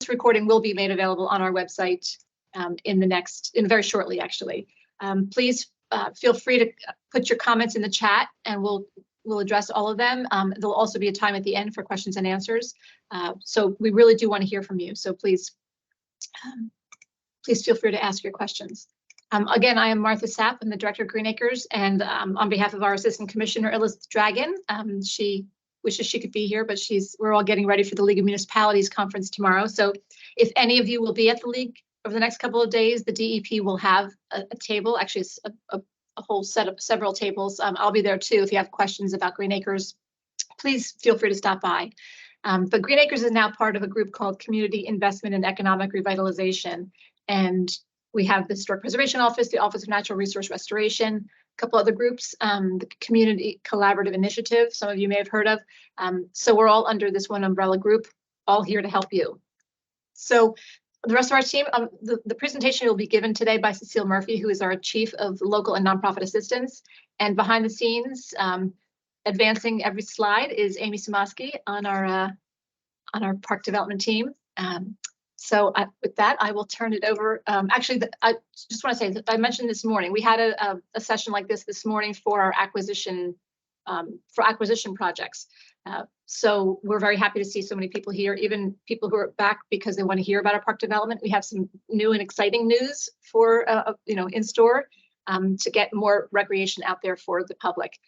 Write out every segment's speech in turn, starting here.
this recording will be made available on our website very shortly, actually. Please feel free to put your comments in the chat, and we'll address all of them. There'll also be a time at the end for questions and answers. So we really do want to hear from you. So please feel free to ask your questions. Again, I am Martha Sapp. I'm the Director of Green Acres, and on behalf of our Assistant Commissioner, Elizabeth Dragon, she wishes she could be here, but we're all getting ready for the League of Municipalities conference tomorrow. So if any of you will be at the League over the next couple of days, the DEP will have a table, actually it's a whole set of several tables. I'll be there too. If you have questions about Green Acres, please feel free to stop by. But Green Acres is now part of a group called Community Investment and Economic Revitalization. And we have the Historic Preservation Office, the Office of Natural Resource Restoration, a couple other groups, the Community Collaborative Initiative, some of you may have heard of. So we're all under this one umbrella group, all here to help you. So the rest of our team, the presentation will be given today by Cecile Murphy, who is our Chief of Local and Nonprofit Assistance. And behind the scenes, advancing every slide, is Amy Samaski on our park development team. So with that, I will turn it over. Actually, I just want to say that I mentioned this morning, we had a session like this morning for our acquisition projects. So we're very happy to see so many people here, even people who are back because they want to hear about our park development. We have some new and exciting news for in store to get more recreation out there for the public.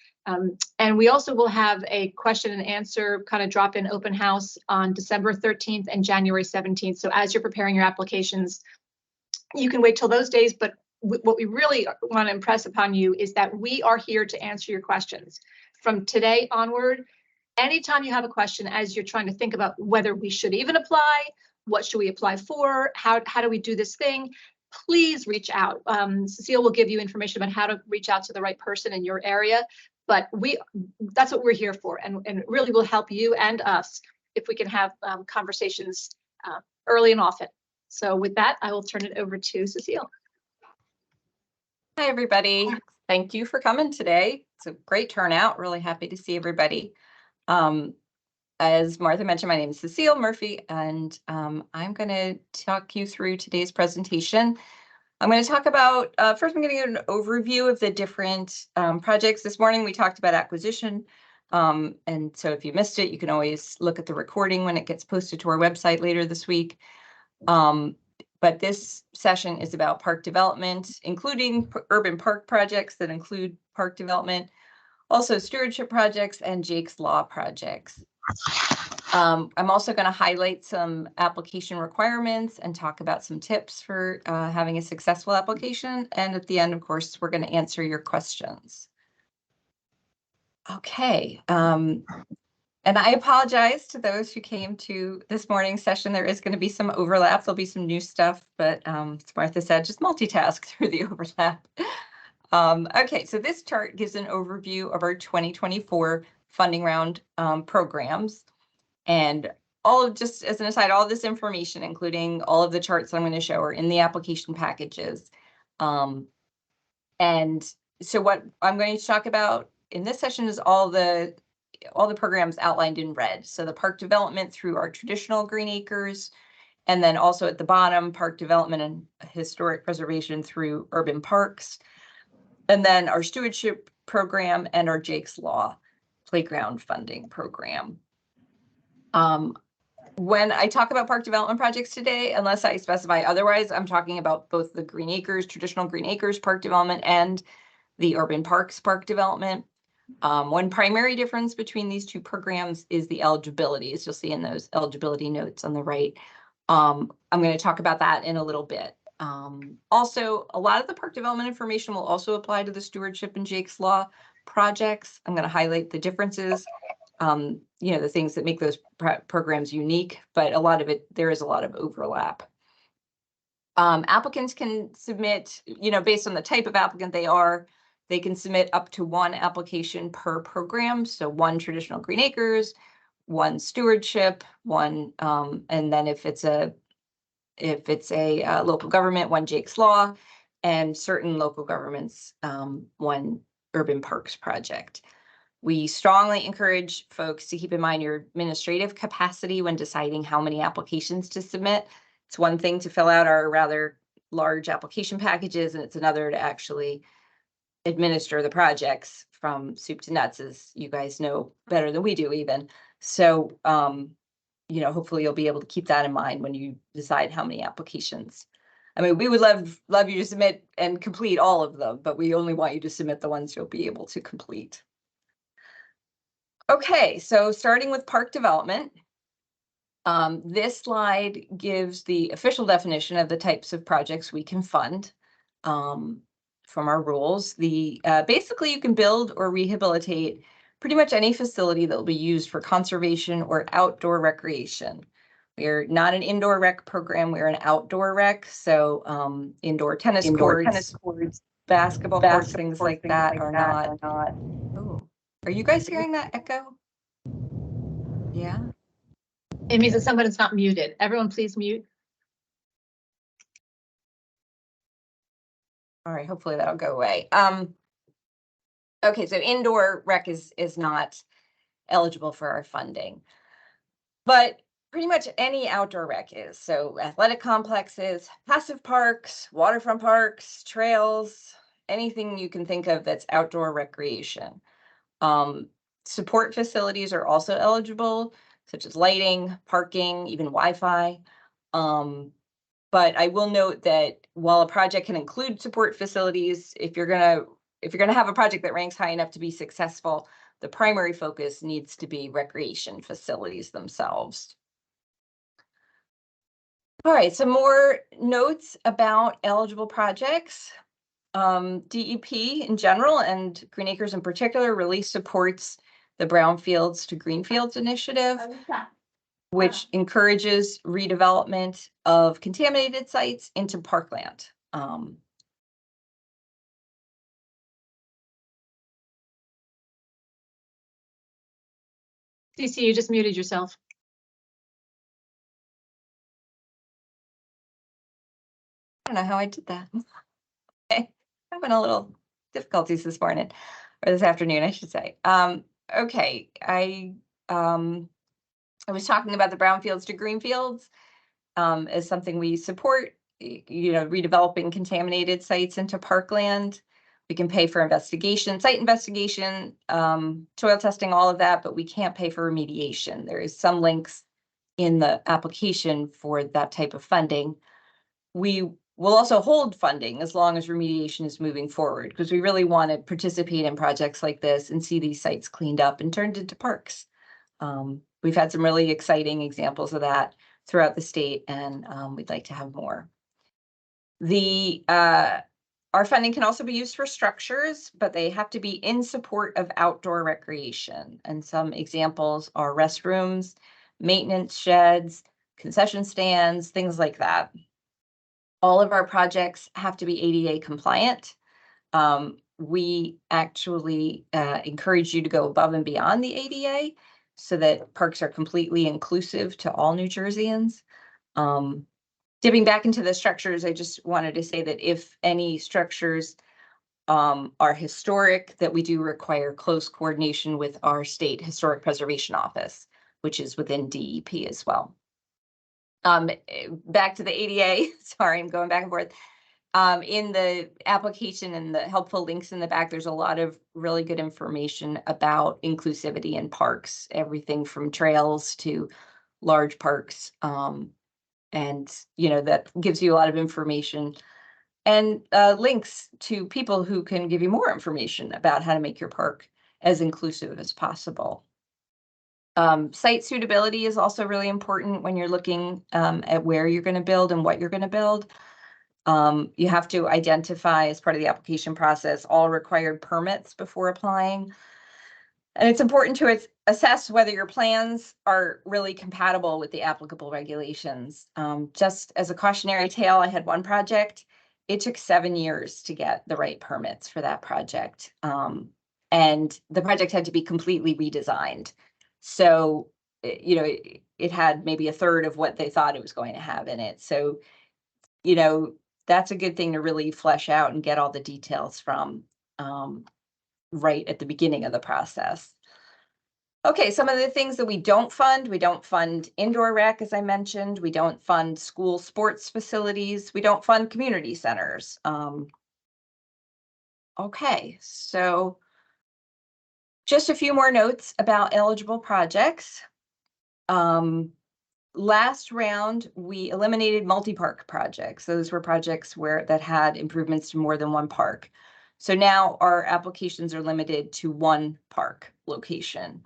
And we also will have a question and answer kind of drop-in open house on December 13th and January 17th. So as you're preparing your applications, you can wait till those days, but what we really want to impress upon you is that we are here to answer your questions. From today onward, anytime you have a question as you're trying to think about whether we should even apply, what should we apply for, how do we do this thing, please reach out. Cecile will give you information about how to reach out to the right person in your area, but that's what we're here for, and it really will help you and us if we can have conversations early and often. So with that, I will turn it over to Cecile. Hi, everybody. Thank you for coming today. It's a great turnout. Really happy to see everybody. As Martha mentioned, my name is Cecile Murphy, and I'm going to talk you through today's presentation. I'm going to talk about, first I'm going to give an overview of the different projects. This morning we talked about acquisition, and so if you missed it, you can always look at the recording when it gets posted to our website later this week. But this session is about park development, including urban park projects that include park development, also stewardship projects and Jake's Law projects. I'm also going to highlight some application requirements and talk about some tips for having a successful application. And at the end, of course, we're going to answer your questions. Okay. And I apologize to those who came to this morning's session. There is going to be some overlap. There'll be some new stuff, but as Martha said, just multitask through the overlap. Okay, so this chart gives an overview of our 2024 funding round programs. And just as an aside, all of this information, including all of the charts I'm going to show, are in the application packages. And so what I'm going to talk about in this session is all the programs outlined in red. So the park development through our traditional Green Acres, and then also at the bottom, park development and historic preservation through urban parks, and then our stewardship program and our Jake's Law playground funding program. When I talk about park development projects today, unless I specify otherwise, I'm talking about both the Green Acres, traditional Green Acres park development, and the urban parks park development. One primary difference between these two programs is the eligibility, as you'll see in those eligibility notes on the right. I'm going to talk about that in a little bit. Also, a lot of the park development information will also apply to the stewardship and Jake's Law projects. I'm going to highlight the differences, the things that make those programs unique, but there is a lot of overlap. Applicants can submit, based on the type of applicant they can submit up to one application per program. So one traditional Green Acres, one stewardship, one, and then if it's a local government, one Jake's Law, and certain local governments, one urban parks project. We strongly encourage folks to keep in mind your administrative capacity when deciding how many applications to submit. It's one thing to fill out our rather large application packages, and it's another to actually administer the projects from soup to nuts, as you guys know better than we do even. So, hopefully you'll be able to keep that in mind when you decide how many applications. I mean, we would love you to submit and complete all of them, but we only want you to submit the ones you'll be able to complete. Okay, so starting with park development. This slide gives the official definition of the types of projects we can fund from our rules. Basically, you can build or rehabilitate pretty much any facility that will be used for conservation or outdoor recreation. We're not an indoor rec program, we're an outdoor rec. So indoor tennis courts, basketball courts, things like that are not. Oh, are you guys hearing that echo? Yeah. It means that someone's not muted. Everyone please mute. All right, hopefully that'll go away. Okay, so indoor rec is not eligible for our funding, but pretty much any outdoor rec is. So athletic complexes, passive parks, waterfront parks, trails, anything you can think of that's outdoor recreation. Support facilities are also eligible, such as lighting, parking, even Wi-Fi. But I will note that while a project can include support facilities, if you're gonna have a project that ranks high enough to be successful, the primary focus needs to be recreation facilities themselves. All right, some more notes about eligible projects. DEP in general and Green Acres in particular really supports the Brownfields to Greenfields initiative, which encourages redevelopment of contaminated sites into parkland. CC, you just muted yourself. I don't know how I did that. Okay, having a little difficulties this morning, or this afternoon, I should say. Okay, I was talking about the brownfields to greenfields as something we support, redeveloping contaminated sites into parkland. We can pay for investigation, site investigation, soil testing, all of that, but we can't pay for remediation. There is some links in the application for that type of funding. We will also hold funding as long as remediation is moving forward, because we really want to participate in projects like this and see these sites cleaned up and turned into parks. We've had some really exciting examples of that throughout the state, and we'd like to have more. Our funding can also be used for structures, but they have to be in support of outdoor recreation. And some examples are restrooms, maintenance sheds, concession stands, things like that. All of our projects have to be ADA compliant. We actually encourage you to go above and beyond the ADA so that parks are completely inclusive to all New Jerseyans. Dipping back into the structures, I just wanted to say that if any structures are historic, that we do require close coordination with our state historic preservation office, which is within DEP as well. Back to the ADA, sorry, I'm going back and forth. In the application and the helpful links in the back, there's a lot of really good information about inclusivity in parks, everything from trails to large parks. And that gives you a lot of information and links to people who can give you more information about how to make your park as inclusive as possible. Site suitability is also really important when you're looking at where you're going to build and what you're going to build. You have to identify, as part of the application process, all required permits before applying. And it's important to assess whether your plans are really compatible with the applicable regulations. Just as a cautionary tale, I had one project. It took 7 years to get the right permits for that project. And the project had to be completely redesigned. So, it had maybe a third of what they thought it was going to have in it. So, that's a good thing to really flesh out and get all the details from. right at the beginning of the process. Okay, some of the things that we don't fund indoor rec, as I mentioned. We don't fund school sports facilities. We don't fund community centers. Okay, so just a few more notes about eligible projects. Last round, we eliminated multi-park projects. Those were projects that had improvements to more than one park. So now our applications are limited to one park location.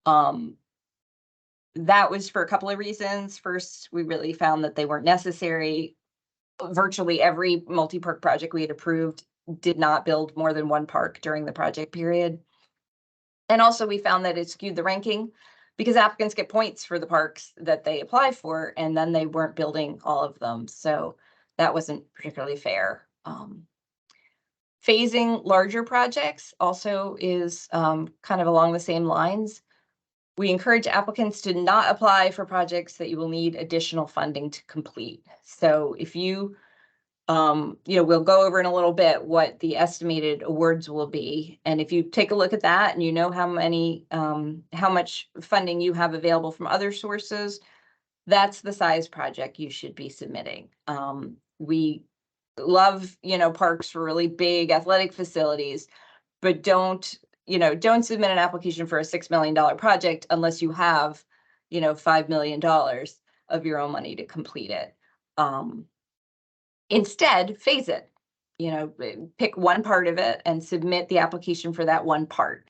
That was for a couple of reasons. First, we really found that they weren't necessary. Virtually every multi-park project we had approved did not build more than one park during the project period. And also we found that it skewed the ranking because applicants get points for the parks that they apply for, and then they weren't building all of them. So that wasn't particularly fair. Phasing larger projects also is kind of along the same lines. We encourage applicants to not apply for projects that you will need additional funding to complete. So if you, we'll go over in a little bit what the estimated awards will be. And if you take a look at that and you know how much funding you have available from other sources, that's the size project you should be submitting. We love, parks for really big athletic facilities, but don't submit an application for a $6 million project unless you have, $5 million of your own money to complete it. Instead, phase it, pick one part of it and submit the application for that one part.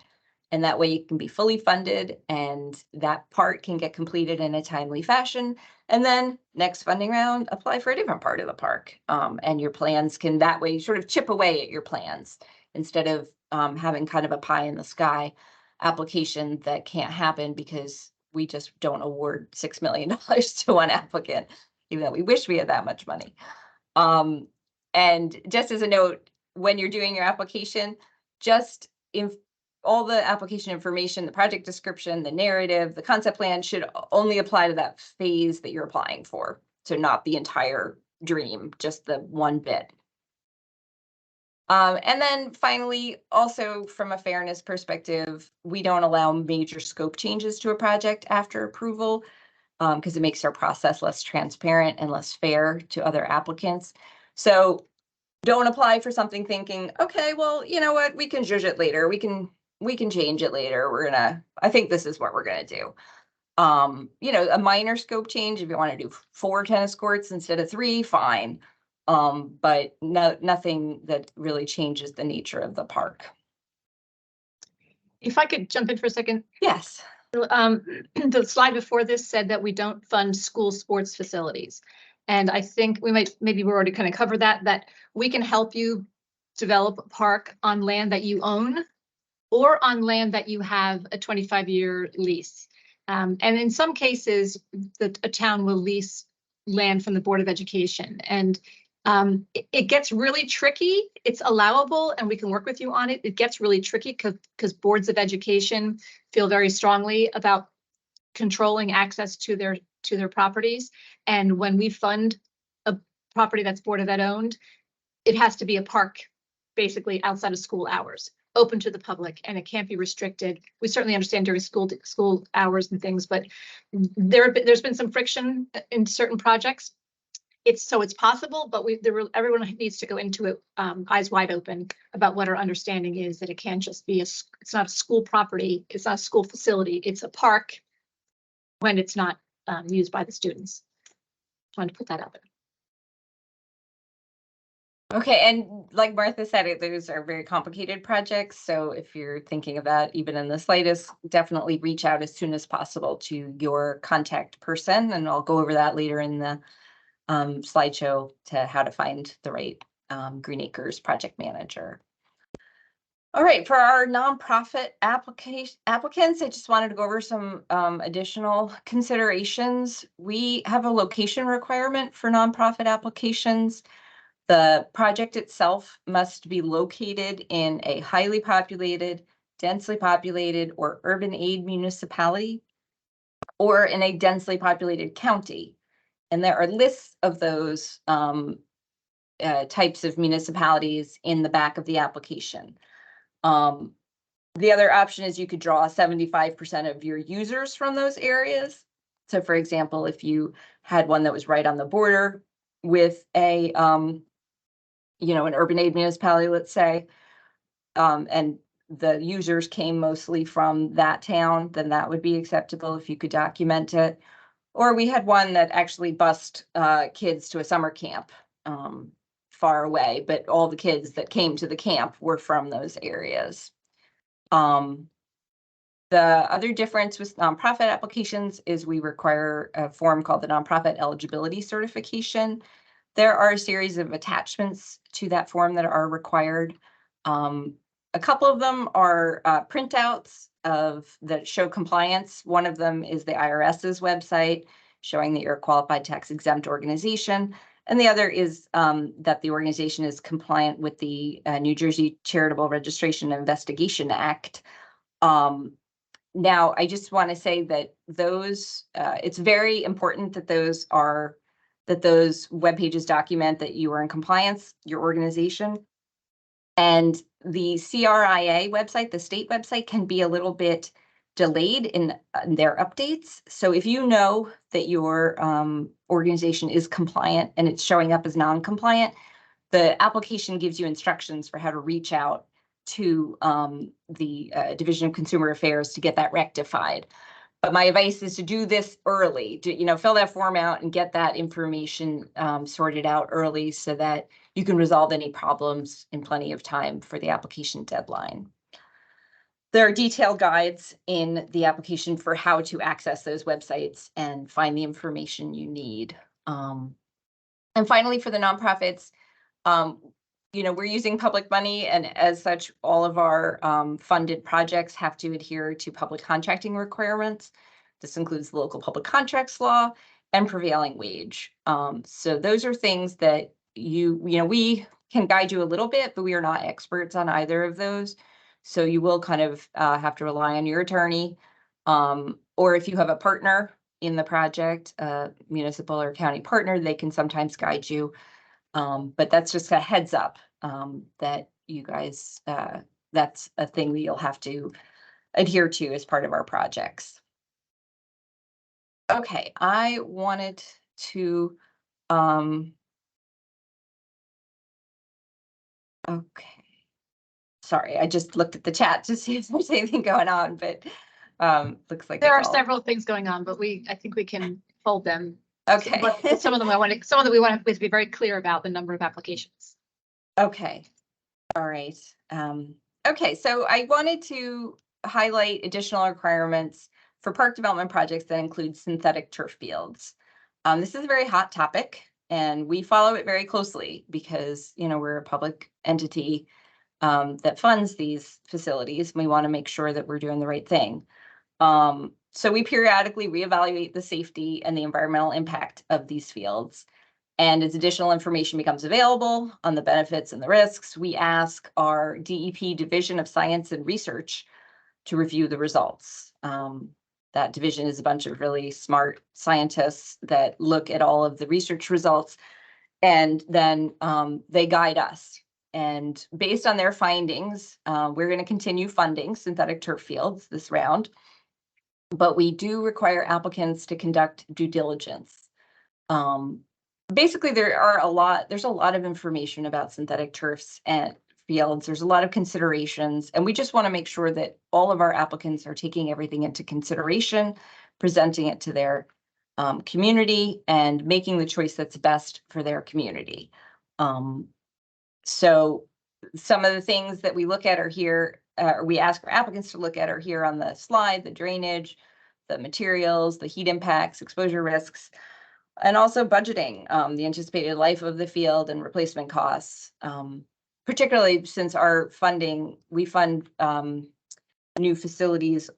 And that way you can be fully funded and that part can get completed in a timely fashion. And then next funding round, apply for a different part of the park. And your plans can that way sort of chip away at your plans instead of having kind of a pie in the sky application that can't happen because we just don't award $6 million to one applicant, even though we wish we had that much money. And just as a note, when you're doing your application, just all the application information, the project description, the narrative, the concept plan should only apply to that phase that you're applying for. So not the entire dream, just the one bit. And then finally, also from a fairness perspective, we don't allow major scope changes to a project after approval because it makes our process less transparent and less fair to other applicants. So don't apply for something thinking, okay, well, you know what, we can judge it later. We can change it later. I think this is what we're gonna do. A minor scope change, if you want to do 4 tennis courts instead of 3, fine. But nothing that really changes the nature of the park. If I could jump in for a second. Yes. The slide before this said that we don't fund school sports facilities. And I think maybe we already kind of covered that we can help you develop a park on land that you own or on land that you have a 25-year lease. And in some cases, a town will lease land from the Board of Education. And it gets really tricky. It's allowable and we can work with you on it. It gets really tricky because boards of education feel very strongly about controlling access to their properties. And when we fund a property that's Board of Ed owned, it has to be a park basically outside of school hours, open to the public, and it can't be restricted. We certainly understand during school hours and things, but there's been some friction in certain projects. It's possible, but everyone needs to go into it eyes wide open about what our understanding is, that it can't just be it's not a school property, it's not a school facility, it's a park when it's not used by the students. I wanted to put that out there. Okay, and like Martha said, those are very complicated projects. So if you're thinking of that, even in the slightest, definitely reach out as soon as possible to your contact person. And I'll go over that later in the slideshow to how to find the right Green Acres project manager. All right, for our nonprofit applicants, I just wanted to go over some additional considerations. We have a location requirement for nonprofit applications. The project itself must be located in a highly populated, densely populated, or urban aid municipality, or in a densely populated county. And there are lists of those types of municipalities in the back of the application. The other option is you could draw 75% of your users from those areas. So for example, if you had one that was right on the border with a, you know, an urban aid municipality, let's say, and the users came mostly from that town, then that would be acceptable if you could document it. Or we had one that actually bused kids to a summer camp far away, but all the kids that came to the camp were from those areas. The other difference with nonprofit applications is we require a form called the Nonprofit Eligibility Certification. There are a series of attachments to that form that are required. A couple of them are printouts that show compliance. One of them is the IRS's website showing that you're a qualified tax exempt organization. And the other is that the organization is compliant with the New Jersey Charitable Registration and Investigation Act. Now, I just want to say that those, it's very important that those web pages document that you are in compliance, your organization. And the CRIA website, the state website, can be a little bit delayed in their updates. So if you know that your organization is compliant and it's showing up as non-compliant, the application gives you instructions for how to reach out to the Division of Consumer Affairs to get that rectified. But my advice is to do this early, to fill that form out and get that information sorted out early so that you can resolve any problems in plenty of time for the application deadline. There are detailed guides in the application for how to access those websites and find the information you need. And finally, for the nonprofits, we're using public money, and as such, all of our funded projects have to adhere to public contracting requirements. This includes the local public contracts law and prevailing wage. So those are things that we can guide you a little bit, but we are not experts on either of those. So you will kind of have to rely on your attorney, or if you have a partner in the project, a municipal or county partner, they can sometimes guide you. But that's just a heads up that you guys, that's a thing that you'll have to adhere to as part of our projects. Okay, I wanted to, okay. Sorry, I just looked at the chat to see if there's anything going on, but looks like there are several things going on, but I think we can hold them. Okay. But some of them we want to be very clear about the number of applications. Okay. All right. Okay, so I wanted to highlight additional requirements for park development projects that include synthetic turf fields. This is a very hot topic, and we follow it very closely because, we're a public entity that funds these facilities. And we want to make sure that we're doing the right thing. So we periodically reevaluate the safety and the environmental impact of these fields. And as additional information becomes available on the benefits and the risks, we ask our DEP Division of Science and Research to review the results. That division is a bunch of really smart scientists that look at all of the research results, and then they guide us. And based on their findings, we're going to continue funding synthetic turf fields this round. But we do require applicants to conduct due diligence. Basically, there's a lot of information about synthetic turfs and fields. There's a lot of considerations, and we just want to make sure that all of our applicants are taking everything into consideration, presenting it to their community, and making the choice that's best for their community. So some of the things that we look at are here, we ask our applicants to look at are here on the slide: the drainage, the materials, the heat impacts, exposure risks, and also budgeting, the anticipated life of the field and replacement costs. Particularly since our funding, we fund new facilities.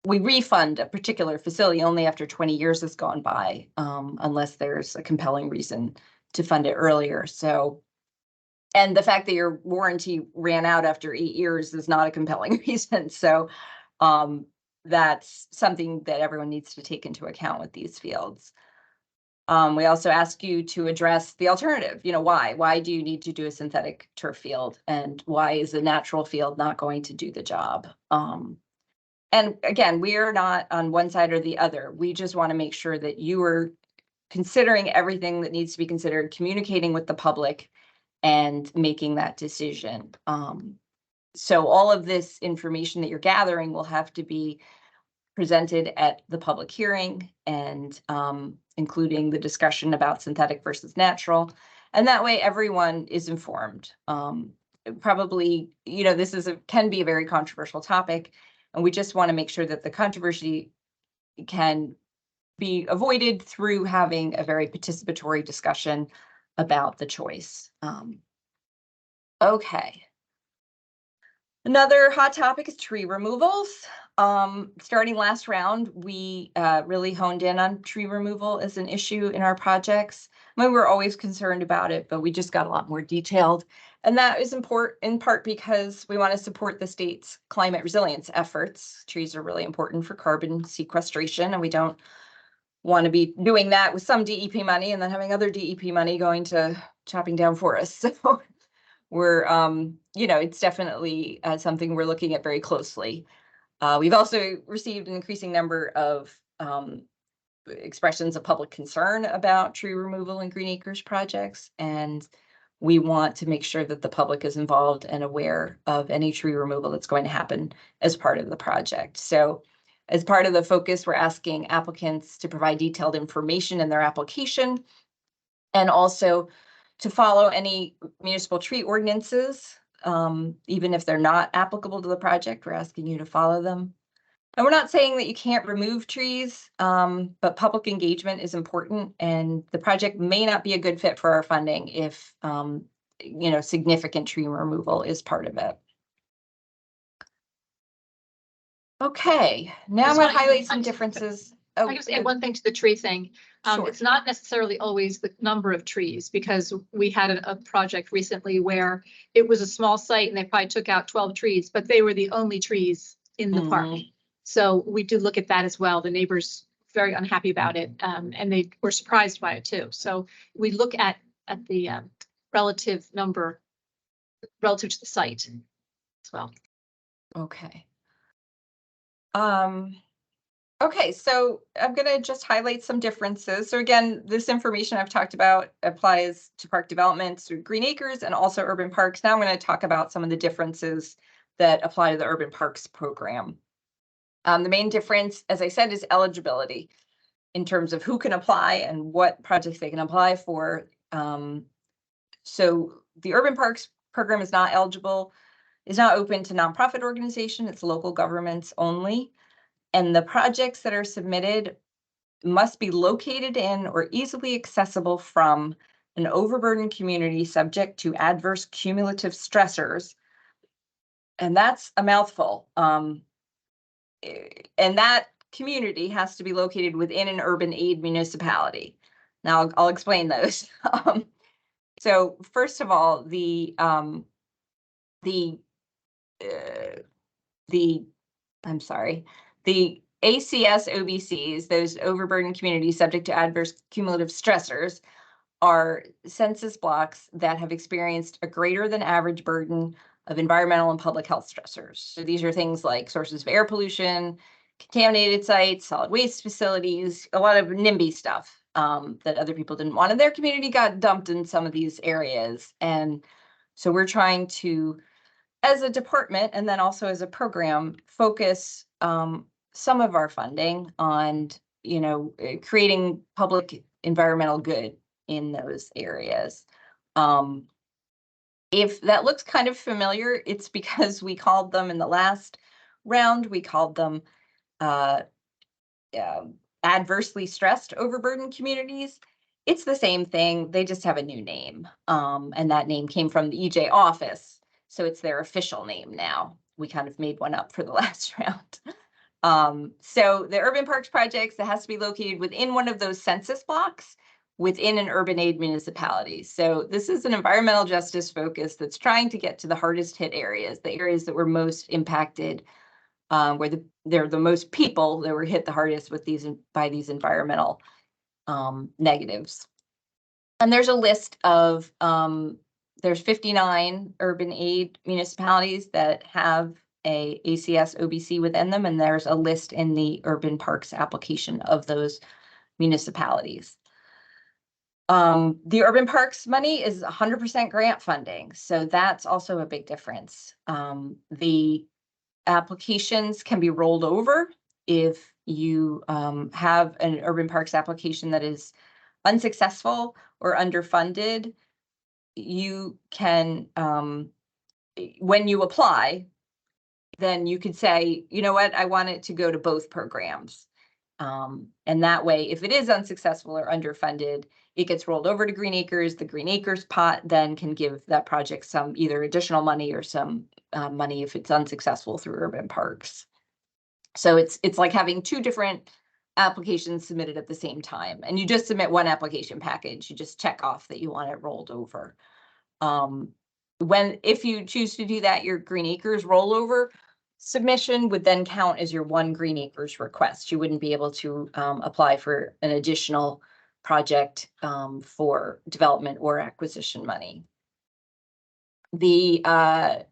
We refund a particular facility only after 20 years has gone by, unless there's a compelling reason to fund it earlier. So, and the fact that your warranty ran out after 8 years is not a compelling reason. So that's something that everyone needs to take into account with these fields. We also ask you to address the alternative. Why? Why do you need to do a synthetic turf field? And why is a natural field not going to do the job? And again, we are not on one side or the other. We just want to make sure that you are considering everything that needs to be considered, communicating with the public, and making that decision. So all of this information that you're gathering will have to be presented at the public hearing, and including the discussion about synthetic versus natural. And that way everyone is informed. Probably, this can be a very controversial topic, and we just want to make sure that the controversy can be avoided through having a very participatory discussion about the choice. Okay. Another hot topic is tree removals. Starting last round, we really honed in on tree removal as an issue in our projects. I mean, we're always concerned about it, but we just got a lot more detailed. And that is important in part because we want to support the state's climate resilience efforts. Trees are really important for carbon sequestration, and we don't want to be doing that with some DEP money and then having other DEP money going to chopping down forests. So we're, it's definitely something we're looking at very closely. We've also received an increasing number of expressions of public concern about tree removal in Green Acres projects, and we want to make sure that the public is involved and aware of any tree removal that's going to happen as part of the project. So as part of the focus, we're asking applicants to provide detailed information in their application, and also to follow any municipal tree ordinances, even if they're not applicable to the project. We're asking you to follow them. And we're not saying that you can't remove trees, but public engagement is important, and the project may not be a good fit for our funding if, significant tree removal is part of it. Okay, now I'm going to highlight some differences. I can just add one thing to the tree thing. Sure. It's not necessarily always the number of trees, because we had a project recently where it was a small site and they probably took out 12 trees, but they were the only trees in the park. So we do look at that as well. The neighbors very unhappy about it, and they were surprised by it too. So we look at the relative number relative to the site as well. Okay. Okay, so I'm going to just highlight some differences. So again, this information I've talked about applies to park development through Green Acres and also urban parks. Now I'm going to talk about some of the differences that apply to the urban parks program. The main difference, as I said, is eligibility in terms of who can apply and what projects they can apply for. So the urban parks program is not open to nonprofit organization. It's local governments only. And the projects that are submitted must be located in or easily accessible from an overburdened community subject to adverse cumulative stressors. And that's a mouthful. And that community has to be located within an urban aid municipality. Now I'll explain those. So first of all, the ACS OBCs, those overburdened communities subject to adverse cumulative stressors, are census blocks that have experienced a greater than average burden of environmental and public health stressors. So these are things like sources of air pollution, contaminated sites, solid waste facilities, a lot of NIMBY stuff that other people didn't want in their community got dumped in some of these areas. And so we're trying to, as a department and then also as a program, focus some of our funding on, creating public environmental good in those areas. If that looks kind of familiar, it's because we called them in the last round, we called them adversely stressed overburdened communities. It's the same thing, they just have a new name. And that name came from the EJ office. So it's their official name now. We kind of made one up for the last round. So the urban parks projects, that has to be located within one of those census blocks within an urban aid municipality. So this is an environmental justice focus that's trying to get to the hardest hit areas, the areas that were most impacted, where there are the most people that were hit the hardest with by these environmental negatives. And there's a list of, there's 59 urban aid municipalities that have a ACS OBC within them, and there's a list in the urban parks application of those municipalities. The urban parks money is 100% grant funding, so that's also a big difference. The applications can be rolled over if you have an urban parks application that is unsuccessful or underfunded. You can, when you apply, then you could say, you know what, I want it to go to both programs. And that way, if it is unsuccessful or underfunded, it gets rolled over to Green Acres. The Green Acres pot then can give that project some either additional money or some money if it's unsuccessful through urban parks. So it's like having two different applications submitted at the same time, and you just submit one application package. You just check off that you want it rolled over. If you choose to do that, your Green Acres rollover submission would then count as your one Green Acres request. You wouldn't be able to apply for an additional project for development or acquisition money. For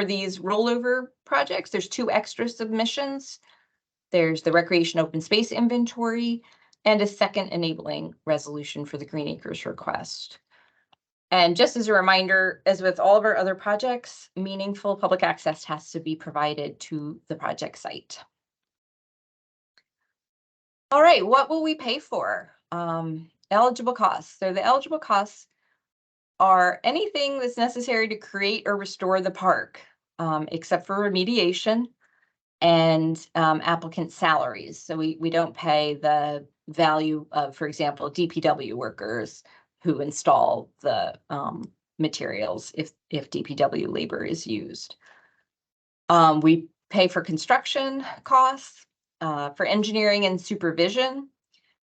these rollover projects, there's two extra submissions. There's the recreation open space inventory and a second enabling resolution for the Green Acres request. And just as a reminder, as with all of our other projects, meaningful public access has to be provided to the project site. All right, what will we pay for? Eligible costs. So the eligible costs are anything that's necessary to create or restore the park, except for remediation and applicant salaries. So we don't pay the value of, for example, DPW workers who install the materials if DPW labor is used. We pay for construction costs, for engineering and supervision,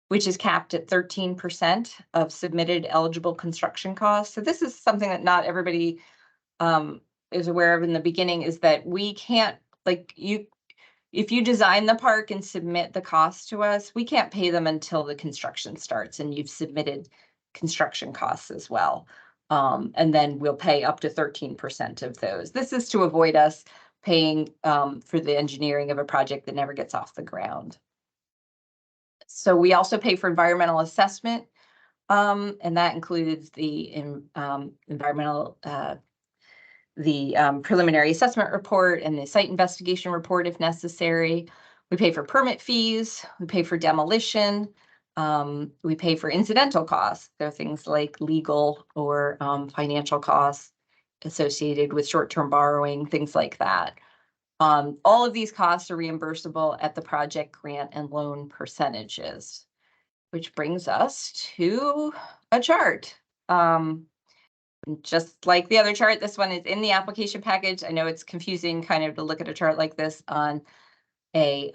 which is capped at 13% of submitted eligible construction costs. So this is something that not everybody is aware of in the beginning, is that we can't, if you design the park and submit the costs to us, we can't pay them until the construction starts and you've submitted construction costs as well. And then we'll pay up to 13% of those. This is to avoid us paying for the engineering of a project that never gets off the ground. So we also pay for environmental assessment, and that includes the preliminary assessment report and the site investigation report if necessary. We pay for permit fees, we pay for demolition, we pay for incidental costs. There are things like legal or financial costs associated with short-term borrowing, things like that. All of these costs are reimbursable at the project grant and loan percentages, which brings us to a chart. Just like the other chart, this one is in the application package. I know it's confusing kind of to look at a chart like this on a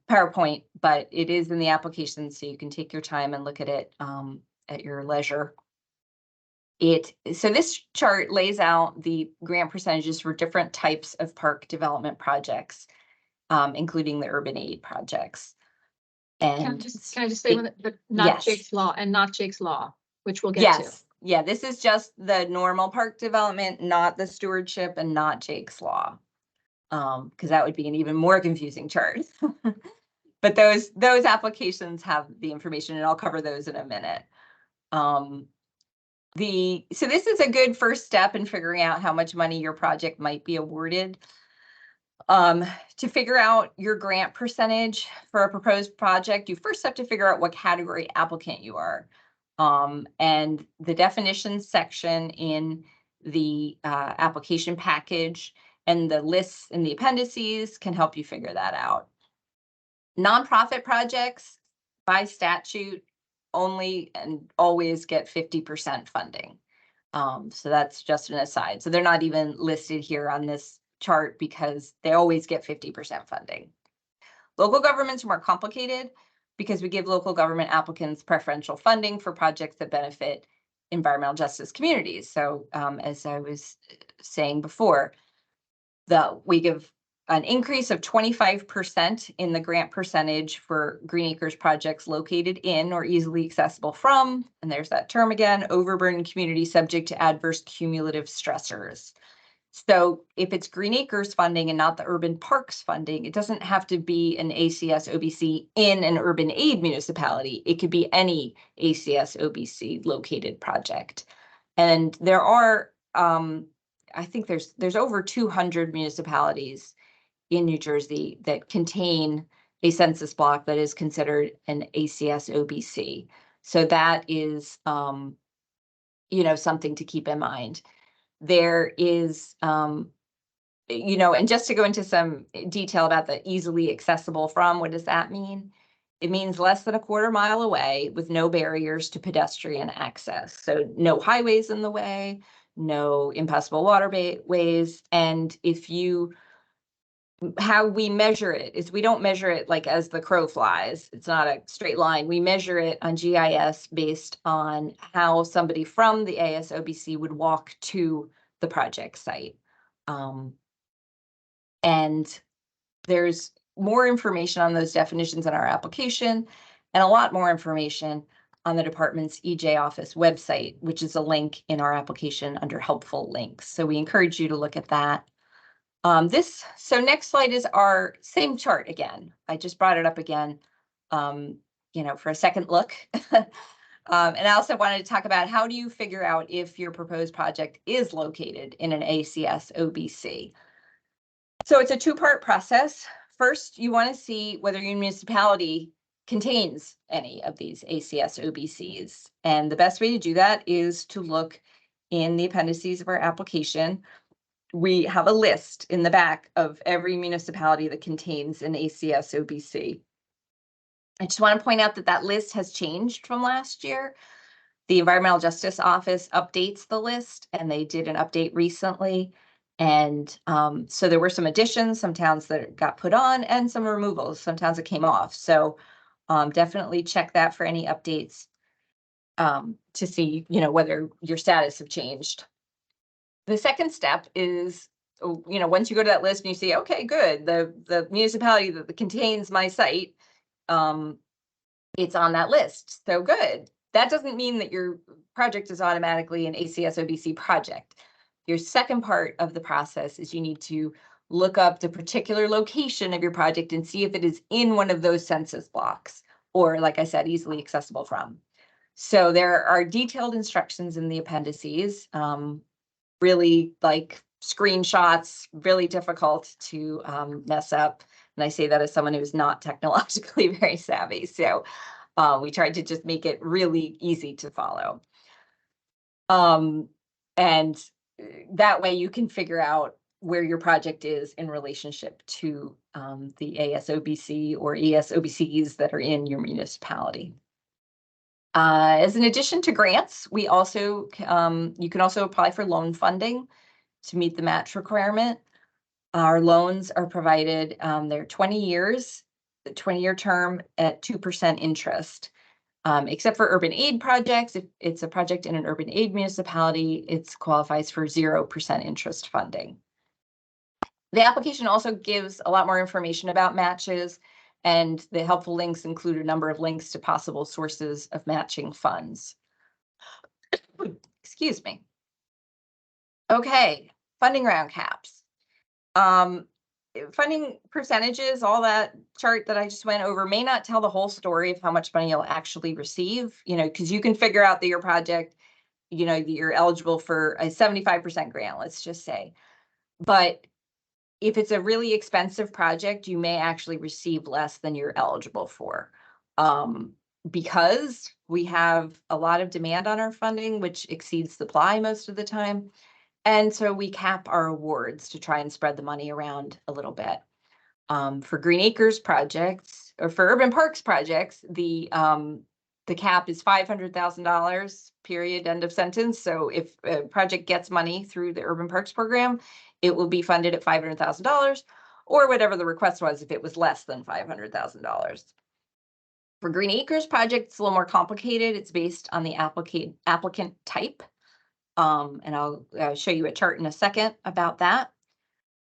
PowerPoint, but it is in the application, so you can take your time and look at it at your leisure. So this chart lays out the grant percentages for different types of park development projects, including the urban aid projects. And can I just say but not yes. Jake's Law and not Jake's Law, which we'll get to. Yeah, this is just the normal park development, not the stewardship and not Jake's Law, because that would be an even more confusing chart. But those applications have the information, and I'll cover those in a minute. So this is a good first step in figuring out how much money your project might be awarded. To figure out your grant percentage for a proposed project, you first have to figure out what category applicant you are. And the definitions section in the application package and the lists in the appendices can help you figure that out. Nonprofit projects by statute only and always get 50% funding. So that's just an aside. So they're not even listed here on this chart because they always get 50% funding. Local governments are more complicated because we give local government applicants preferential funding for projects that benefit environmental justice communities. So as I was saying before, we give an increase of 25% in the grant percentage for Green Acres projects located in or easily accessible from, and there's that term again, overburdened community subject to adverse cumulative stressors. So if it's Green Acres funding and not the urban parks funding, it doesn't have to be an ACS OBC in an urban aid municipality. It could be any ACS OBC located project. And there are, I think there's over 200 municipalities in New Jersey that contain a census block that is considered an ACS OBC. So that is, you know, something to keep in mind. There is, you know, and just to go into some detail about the easily accessible from, what does that mean? It means less than a quarter mile away with no barriers to pedestrian access. So no highways in the way, no impassable waterways. And if you, how we measure it is we don't measure it like as the crow flies. It's not a straight line. We measure it on GIS based on how somebody from the ASOBC would walk to the project site. And there's more information on those definitions in our application and a lot more information on the department's EJ office website, which is a link in our application under helpful links. So we encourage you to look at that. So next slide is our same chart again. I just brought it up again, you know, for a second look. And I also wanted to talk about how do you figure out if your proposed project is located in an ACS OBC. So it's a two-part process. First, you want to see whether your municipality contains any of these ACS OBCs. And the best way to do that is to look in the appendices of our application. We have a list in the back of every municipality that contains an ACS OBC. I just want to point out that that list has changed from last year. The Environmental Justice Office updates the list, and they did an update recently. And so there were some additions, some towns that got put on, and some removals, some towns that came off. So definitely check that for any updates to see, you know, whether your status have changed. The second step is, you know, once you go to that list and you see, okay, good, the municipality that contains my site, it's on that list. So good. That doesn't mean that your project is automatically an ACS OBC project. Your second part of the process is you need to look up the particular location of your project and see if it is in one of those census blocks, or like I said, easily accessible from. So there are detailed instructions in the appendices, really like screenshots, really difficult to mess up. And I say that as someone who's not technologically very savvy. So we tried to just make it really easy to follow. And that way you can figure out where your project is in relationship to the ASOBC or ESOBCs that are in your municipality. As an addition to grants, we also you can also apply for loan funding to meet the match requirement. Our loans are provided, they're 20 years, the 20-year term at 2% interest. Except for urban aid projects, if it's a project in an urban aid municipality, it qualifies for 0% interest funding. The application also gives a lot more information about matches, and the helpful links include a number of links to possible sources of matching funds. Excuse me. Okay, funding round caps. Funding percentages, all that chart that I just went over may not tell the whole story of how much money you'll actually receive, you know, because you can figure out that your project, you know, you're eligible for a 75% grant, let's just say. But if it's a really expensive project, you may actually receive less than you're eligible for. Because we have a lot of demand on our funding, which exceeds supply most of the time. And so we cap our awards to try and spread the money around a little bit. For Green Acres projects or for urban parks projects, the cap is $500,000, period, end of sentence. So if a project gets money through the urban parks program, it will be funded at $500,000 or whatever the request was if it was less than $500,000. For Green Acres project, it's a little more complicated. It's based on the applicant type. And I'll show you a chart in a second about that.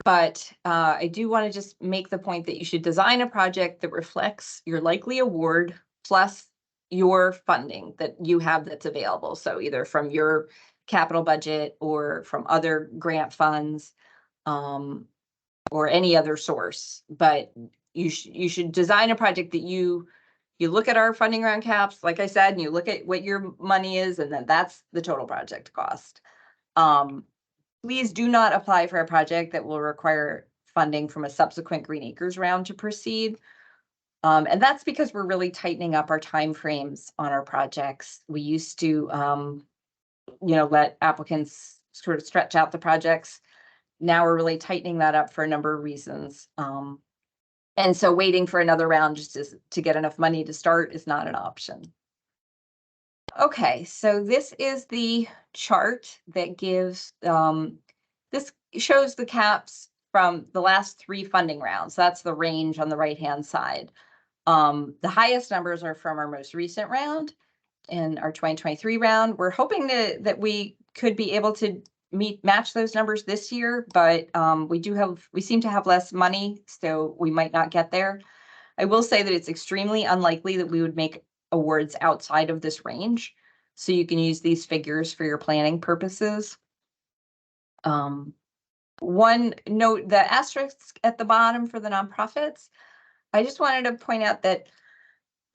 But I do want to just make the point that you should design a project that reflects your likely award plus your funding that you have that's available. So either from your capital budget or from other grant funds, or any other source. But you should design a project that you look at our funding round caps, like I said, and you look at what your money is, and then that's the total project cost. Please do not apply for a project that will require funding from a subsequent Green Acres round to proceed. And that's because we're really tightening up our timeframes on our projects. We used to, let applicants sort of stretch out the projects. Now we're really tightening that up for a number of reasons. And so waiting for another round just to get enough money to start is not an option. Okay, so this is the chart that gives, this shows the caps from the last 3 funding rounds. That's the range on the right-hand side. The highest numbers are from our most recent round in our 2023 round. We're hoping that we could be able to match those numbers this year, but we seem to have less money, so we might not get there. I will say that it's extremely unlikely that we would make awards outside of this range, so you can use these figures for your planning purposes. One note, the asterisk at the bottom for the nonprofits, I just wanted to point out that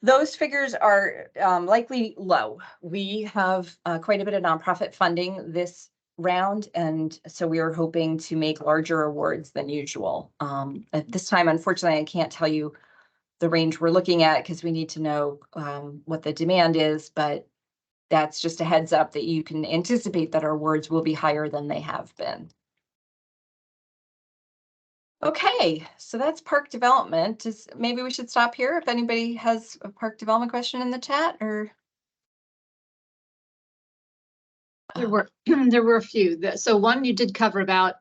those figures are likely low. We have quite a bit of nonprofit funding this round, and so we are hoping to make larger awards than usual. At this time, unfortunately, I can't tell you the range we're looking at because we need to know what the demand is, but that's just a heads up that you can anticipate that our awards will be higher than they have been. Okay, so that's park development. Maybe we should stop here if anybody has a park development question in the chat, or There were there were a few. So one you did cover about,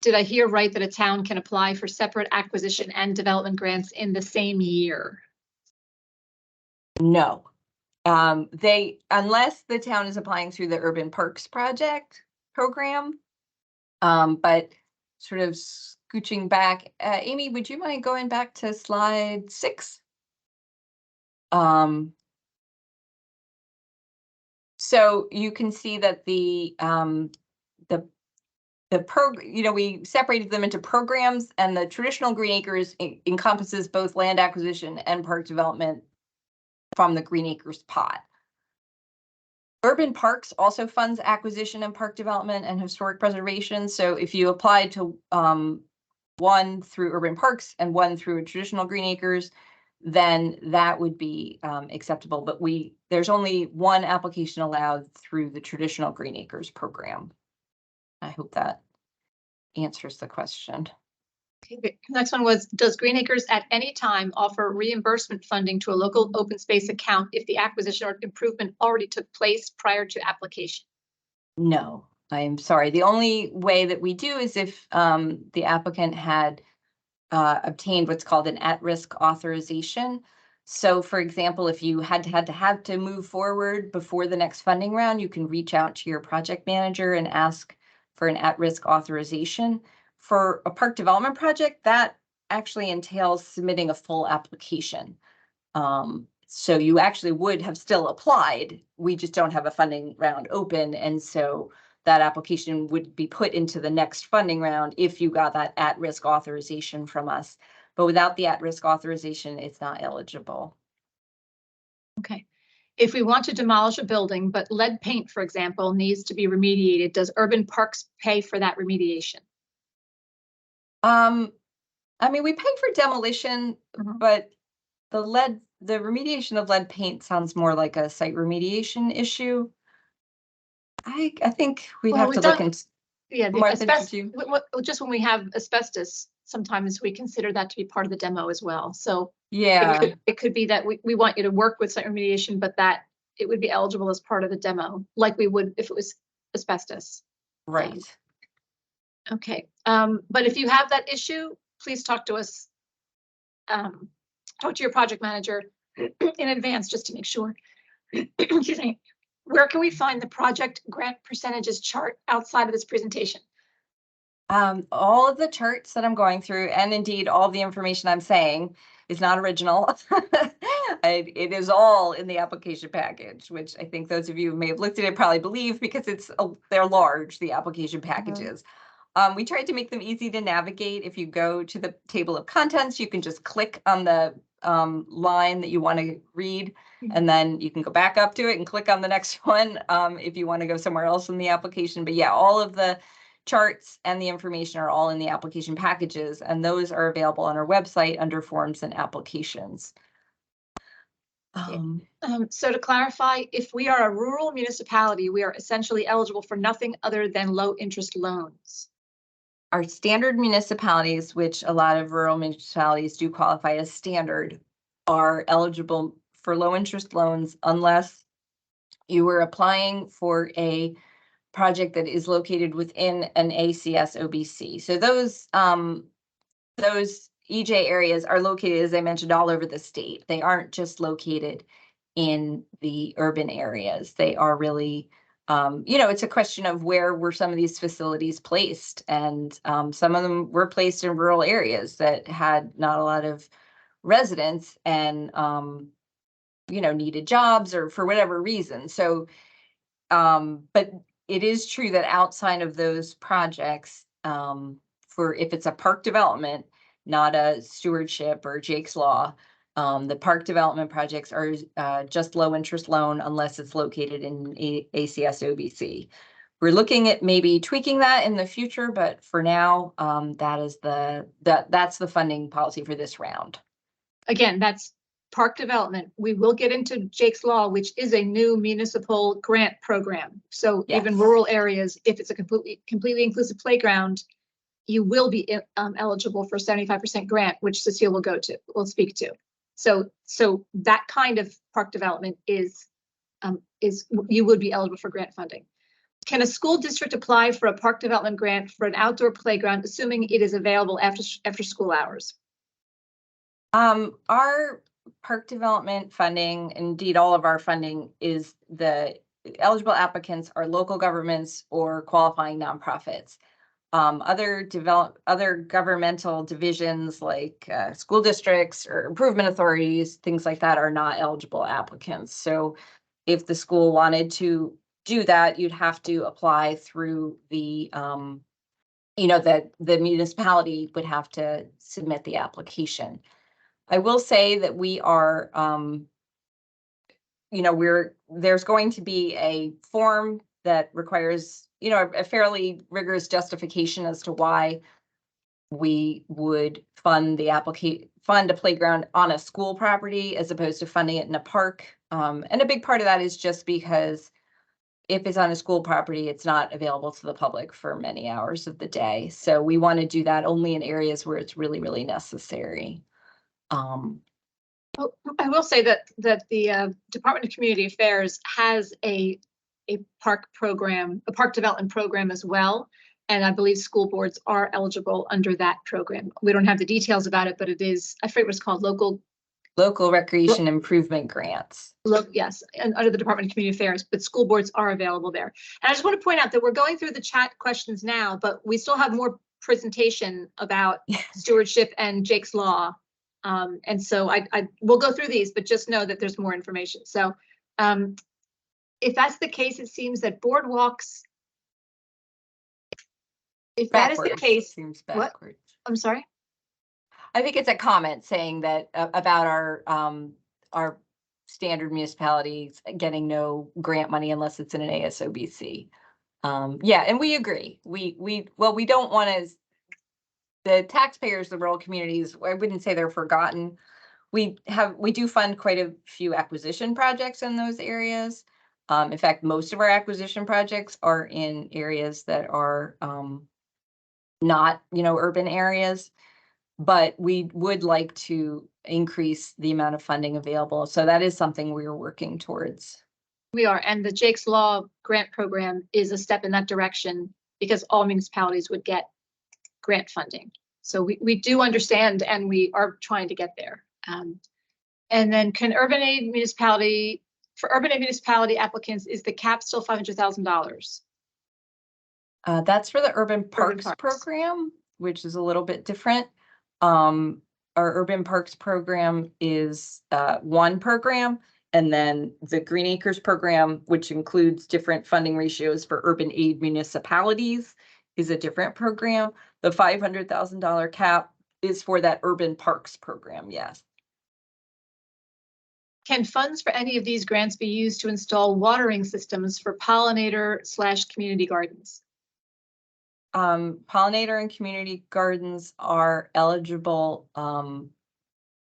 did I hear right that a town can apply for separate acquisition and development grants in the same year? no. Unless the town is applying through the Urban Parks Project program. But sort of scooching back, Amy, would you mind going back to slide 6? So you can see that the we separated them into programs, and the traditional Green Acres encompasses both land acquisition and park development from the Green Acres pot. Urban Parks also funds acquisition and park development and historic preservation. So if you applied to one through Urban Parks and one through traditional Green Acres, then that would be acceptable. But there's only one application allowed through the traditional Green Acres program. I hope that answers the question. Okay, next one was, does Green Acres at any time offer reimbursement funding to a local open space account if the acquisition or improvement already took place prior to application? No, I'm sorry. The only way that we do is if the applicant had obtained what's called an at-risk authorization. So for example, if you had to move forward before the next funding round, you can reach out to your project manager and ask for an at-risk authorization. For a park development project, that actually entails submitting a full application. So you actually would have still applied. We just don't have a funding round open. And so that application would be put into the next funding round if you got that at-risk authorization from us. But without the at-risk authorization, it's not eligible. Okay. If we want to demolish a building, but lead paint, for example, needs to be remediated, does Urban Parks pay for that remediation? I mean, we pay for demolition, but the remediation of lead paint sounds more like a site remediation issue. I think we'd have to look into. Yeah, just when we have asbestos, sometimes we consider that to be part of the demo as well. So yeah, it could be that we want you to work with site remediation, but that it would be eligible as part of the demo, like we would if it was asbestos. Right. Okay. But if you have that issue, please talk to us. Talk to your project manager in advance just to make sure. Excuse me. Where can we find the project grant percentages chart outside of this presentation? All of the charts that I'm going through, and indeed all the information I'm saying, is not original. It is all in the application package, which I think those of you who may have looked at it probably believe, because they're large, the application packages. We tried to make them easy to navigate. If you go to the table of contents, you can just click on the line that you want to read, and then you can go back up to it and click on the next one if you want to go somewhere else in the application. But yeah, all of the charts and the information are all in the application packages, and those are available on our website under forms and applications. So to clarify, if we are a rural municipality, we are essentially eligible for nothing other than low interest loans. Our standard municipalities, which a lot of rural municipalities do qualify as standard, are eligible for low interest loans unless you were applying for a project that is located within an ACS OBC. So those EJ areas are located, as I mentioned, all over the state. They aren't just located in the urban areas. They are really, it's a question of where were some of these facilities placed, and some of them were placed in rural areas that had not a lot of residents and needed jobs or for whatever reason. So, but it is true that outside of those projects, for if it's a park development, not a stewardship or Jake's Law, the park development projects are just low interest loan unless it's located in ACS OBC. We're looking at maybe tweaking that in the future, but for now, that's the funding policy for this round. Again, that's park development. We will get into Jake's Law, which is a new municipal grant program. So yes. Even rural areas, if it's a completely inclusive playground, you will be eligible for 75% grant, which Cecile will speak to. So that kind of park development is you would be eligible for grant funding. Can a school district apply for a park development grant for an outdoor playground, assuming it is available after school hours? Our park development funding, indeed all of our funding, is the eligible applicants are local governments or qualifying nonprofits. Other governmental divisions like school districts or improvement authorities, things like that, are not eligible applicants. So if the school wanted to do that, you'd have to apply through the, that the municipality would have to submit the application. I will say that we are, there's going to be a form that requires, a fairly rigorous justification as to why we would fund a playground on a school property as opposed to funding it in a park. And a big part of that is just because if it's on a school property, it's not available to the public for many hours of the day. So we want to do that only in areas where it's really, really necessary. Well, I will say that the Department of Community Affairs has a park development program as well, and I believe school boards are eligible under that program. We don't have the details about it, but it is, I forget what it's called, local recreation improvement grants. Yes, and under the Department of Community Affairs, but school boards are available there. And I just want to point out that we're going through the chat questions now, but we still have more presentation about stewardship and Jake's Law. And so we'll go through these, but just know that there's more information. So if that's the case, it seems that boardwalks, if backwards. That is the case, seems backwards. What? I'm sorry? I think it's a comment saying that about our standard municipalities getting no grant money unless it's in an ASOBC. Yeah, and we agree. We don't want to. The taxpayers, the rural communities, I wouldn't say they're forgotten. We do fund quite a few acquisition projects in those areas. In fact, most of our acquisition projects are in areas that are not, urban areas, but we would like to increase the amount of funding available. So that is something we are working towards. We are, and the Jake's Law grant program is a step in that direction because all municipalities would get grant funding. So we do understand, and we are trying to get there. And then for urban aid municipality applicants, is the cap still $500,000? That's for the Urban Parks Parks. program, which is a little bit different. Our Urban Parks program is one program, and then the Green Acres program, which includes different funding ratios for urban aid municipalities, is a different program. The $500,000 cap is for that Urban Parks program, yes. Can funds for any of these grants be used to install watering systems for pollinator/community gardens? Pollinator and community gardens are eligible.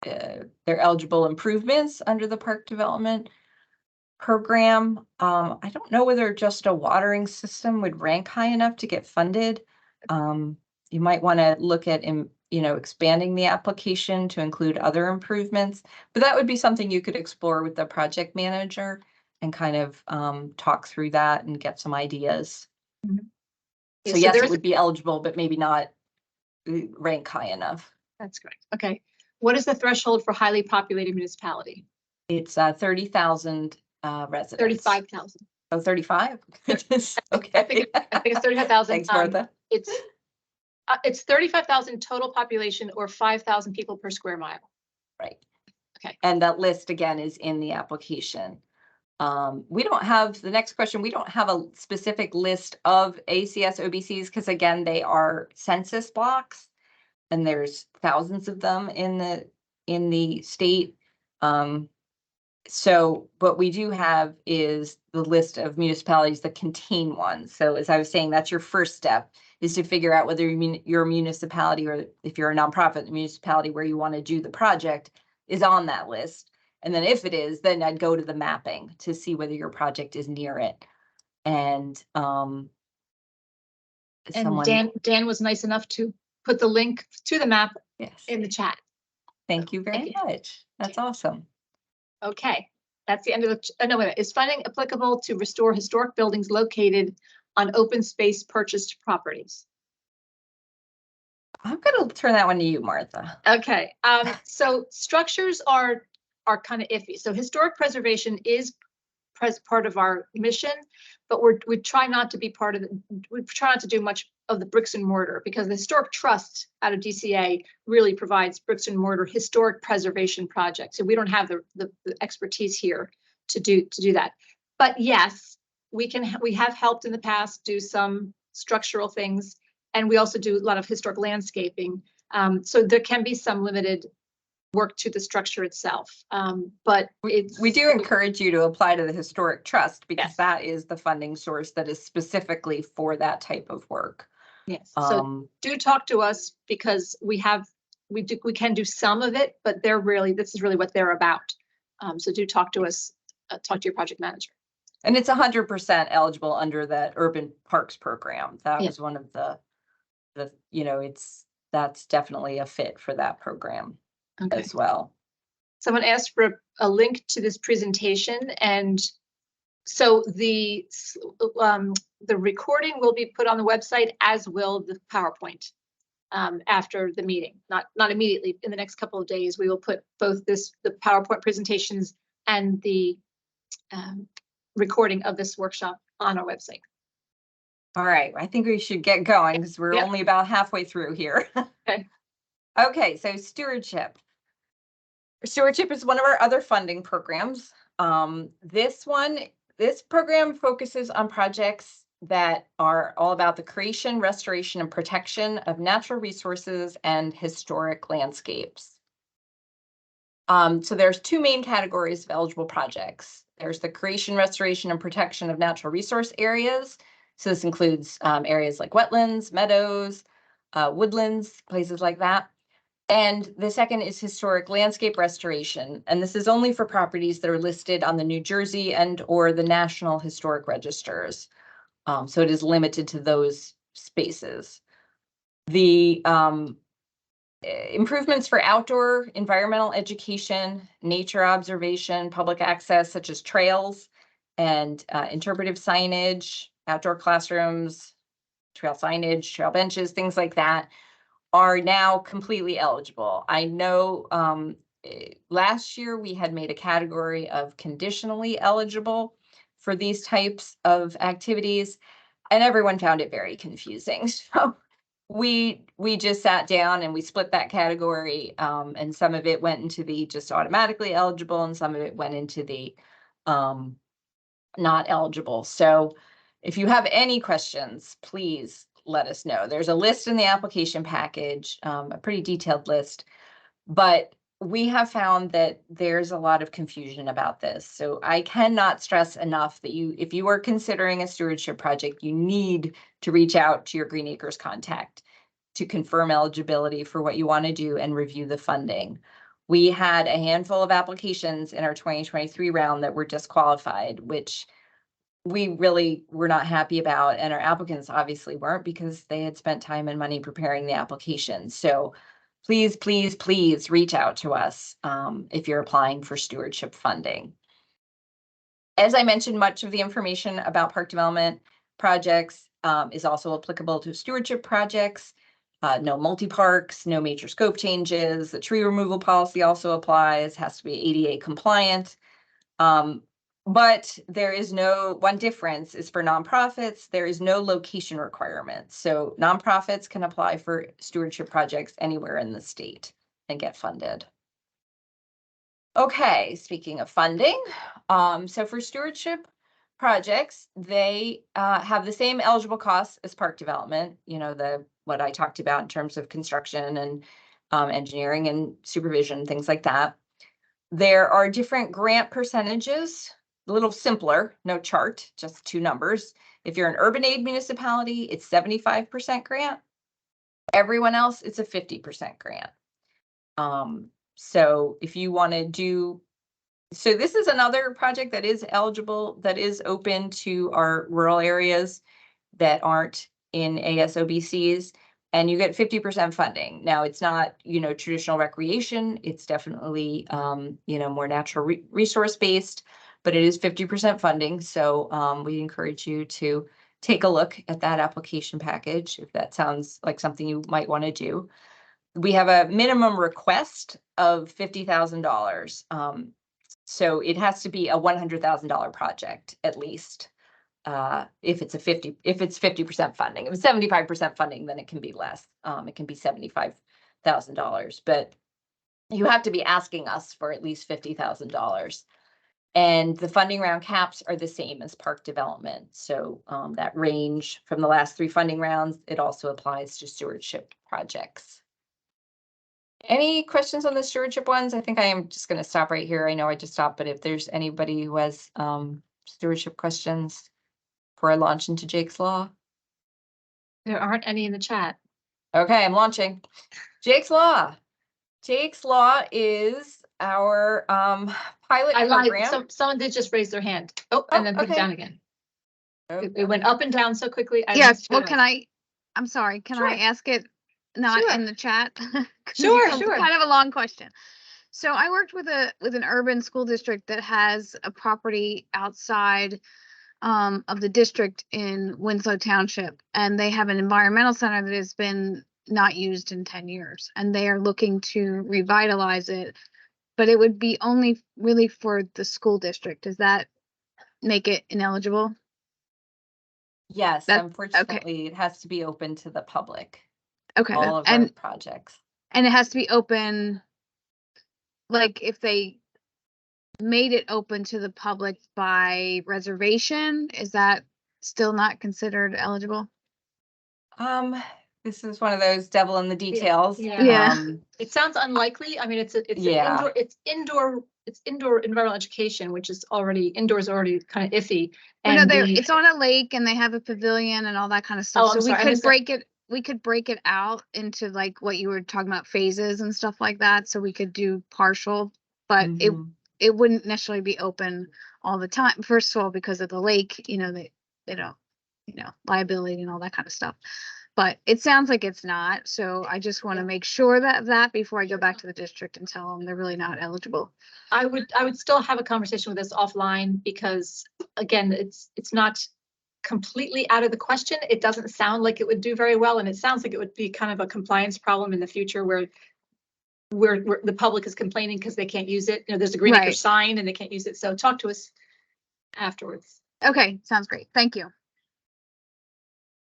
They're eligible improvements under the park development program. I don't know whether just a watering system would rank high enough to get funded. You might want to look at, expanding the application to include other improvements, but that would be something you could explore with the project manager and kind of talk through that and get some ideas. Mm-hmm. So yes, it would be eligible, but maybe not rank high enough. That's correct. Okay. What is the threshold for highly populated municipality? It's 30,000 residents. 35,000. Oh, 35? Okay. I think it's 35,000. Thanks, Martha. It's 35,000 total population or 5,000 people per square mile. Right. Okay. And that list again is in the application. We don't have, the next question, we don't have a specific list of ACS OBCs because again, they are census blocks and there's thousands of them in the state. So what we do have is the list of municipalities that contain one. So as I was saying, that's your first step, is to figure out whether your municipality, or if you're a nonprofit, the municipality where you want to do the project is on that list. And then if it is, then I'd go to the mapping to see whether your project is near it. And Dan was nice enough to put the link to the map in the chat. Thank you very much. That's awesome. Okay, that's the end of the, no, wait a minute. Is funding applicable to restore historic buildings located on open space purchased properties? I'm going to turn that one to you, Martha. Okay, so structures are kind of iffy. So historic preservation is part of our mission, but we try not to be part of we try not to do much of the bricks and mortar, because the Historic Trust out of DCA really provides bricks and mortar historic preservation projects. So we don't have the expertise here to do that. But yes, we have helped in the past do some structural things, and we also do a lot of historic landscaping. So there can be some limited work to the structure itself. But we do encourage you to apply to the Historic Trust, because that is the funding source that is specifically for that type of work. Yes. So do talk to us, because we can do some of it, but this is really what they're about. So do talk to us, talk to your project manager. And it's 100% eligible under that Urban Parks program. That was one of that's definitely a fit for that program. Okay. As well. Someone asked for a link to this presentation, and so the recording will be put on the website, as will the PowerPoint after the meeting. Not immediately. In the next couple of days, we will put both the PowerPoint presentations and the recording of this workshop on our website. All right, I think we should get going, because we're only about halfway through here. Okay. Okay, so stewardship. Stewardship is one of our other funding programs. This program focuses on projects that are all about the creation, restoration, and protection of natural resources and historic landscapes. So there's two main categories of eligible projects. There's the creation, restoration, and protection of natural resource areas. So this includes areas like wetlands, meadows, woodlands, places like that. And the second is historic landscape restoration. And this is only for properties that are listed on the New Jersey and/or the National Historic Registers. So it is limited to those spaces. The improvements for outdoor environmental education, nature observation, public access, such as trails and interpretive signage, outdoor classrooms, trail signage, trail benches, things like that, are now completely eligible. I know last year we had made a category of conditionally eligible for these types of activities. and everyone found it very confusing. So we just sat down and we split that category, and some of it went into the just automatically eligible, and some of it went into the not eligible. So if you have any questions, please let us know. There's a list in the application package, a pretty detailed list, but we have found that there's a lot of confusion about this. So I cannot stress enough that if you are considering a stewardship project, you need to reach out to your Green Acres contact to confirm eligibility for what you want to do and review the funding. We had a handful of applications in our 2023 round that were disqualified, which we really were not happy about. And our applicants obviously weren't, because they had spent time and money preparing the application. So please, please, please reach out to us if you're applying for stewardship funding. As I mentioned, much of the information about park development projects is also applicable to stewardship projects. No multi-parks, no major scope changes. The tree removal policy also applies, has to be ADA compliant. But there is one difference is for nonprofits, there is no location requirement. So nonprofits can apply for stewardship projects anywhere in the state and get funded. Okay, speaking of funding, so for stewardship projects, they have the same eligible costs as park development, what I talked about in terms of construction and engineering and supervision, things like that. There are different grant percentages, a little simpler, no chart, just two numbers. If you're an urban aid municipality, it's 75% grant. Everyone else, it's a 50% grant. So if you want to do, so this is another project that is eligible, that is open to our rural areas that aren't in ASOBCs, and you get 50% funding. Now, it's not, traditional recreation. It's definitely, more natural resource based, but it is 50% funding. So we encourage you to take a look at that application package if that sounds like something you might want to do. We have a minimum request of $50,000. So it has to be a $100,000 project at least. If it's 50% funding. If it's 75% funding, then it can be less. It can be $75,000, but you have to be asking us for at least $50,000. And the funding round caps are the same as park development. So that range from the last 3 funding rounds, it also applies to stewardship projects. Any questions on the stewardship ones? I think I am just going to stop right here. I know I just stopped, but if there's anybody who has stewardship questions before I launch into Jake's Law. There aren't any in the chat. Okay, I'm launching. Jake's Law. Jake's Law is our pilot program. Someone did just raise their hand. And then put it down again. It went up and down so quickly. Yes. Well, I'm sorry. Can I ask it not in the chat? Sure. Kind of a long question. So I worked with an urban school district that has a property outside of the district in Winslow Township, and they have an environmental center that has been not used in 10 years, and they are looking to revitalize it, but it would be only really for the school district. Does that make it ineligible? Yes, unfortunately, It has to be open to the public. Okay. All of our projects. And it has to be open, like if they made it open to the public by reservation, is that still not considered eligible? This is one of those devil in the details. Yeah. It sounds unlikely. I mean, it's indoor environmental education, which is indoors already kind of iffy. And it's on a lake and they have a pavilion and all that kind of stuff. So we could break it out into like what you were talking about, phases and stuff like that. So we could do partial, but it wouldn't necessarily be open all the time. First of all, because of the lake, they don't, liability and all that kind of stuff. But it sounds like it's not. So I just want to make sure that before I go back to the district and tell them they're really not eligible. I would still have a conversation with us offline, because again, it's not completely out of the question. It doesn't sound like it would do very well, and it sounds like it would be kind of a compliance problem in the future where the public is complaining because they can't use it. There's a Green Acres sign and they can't use it. So talk to us afterwards. Okay, sounds great. Thank you.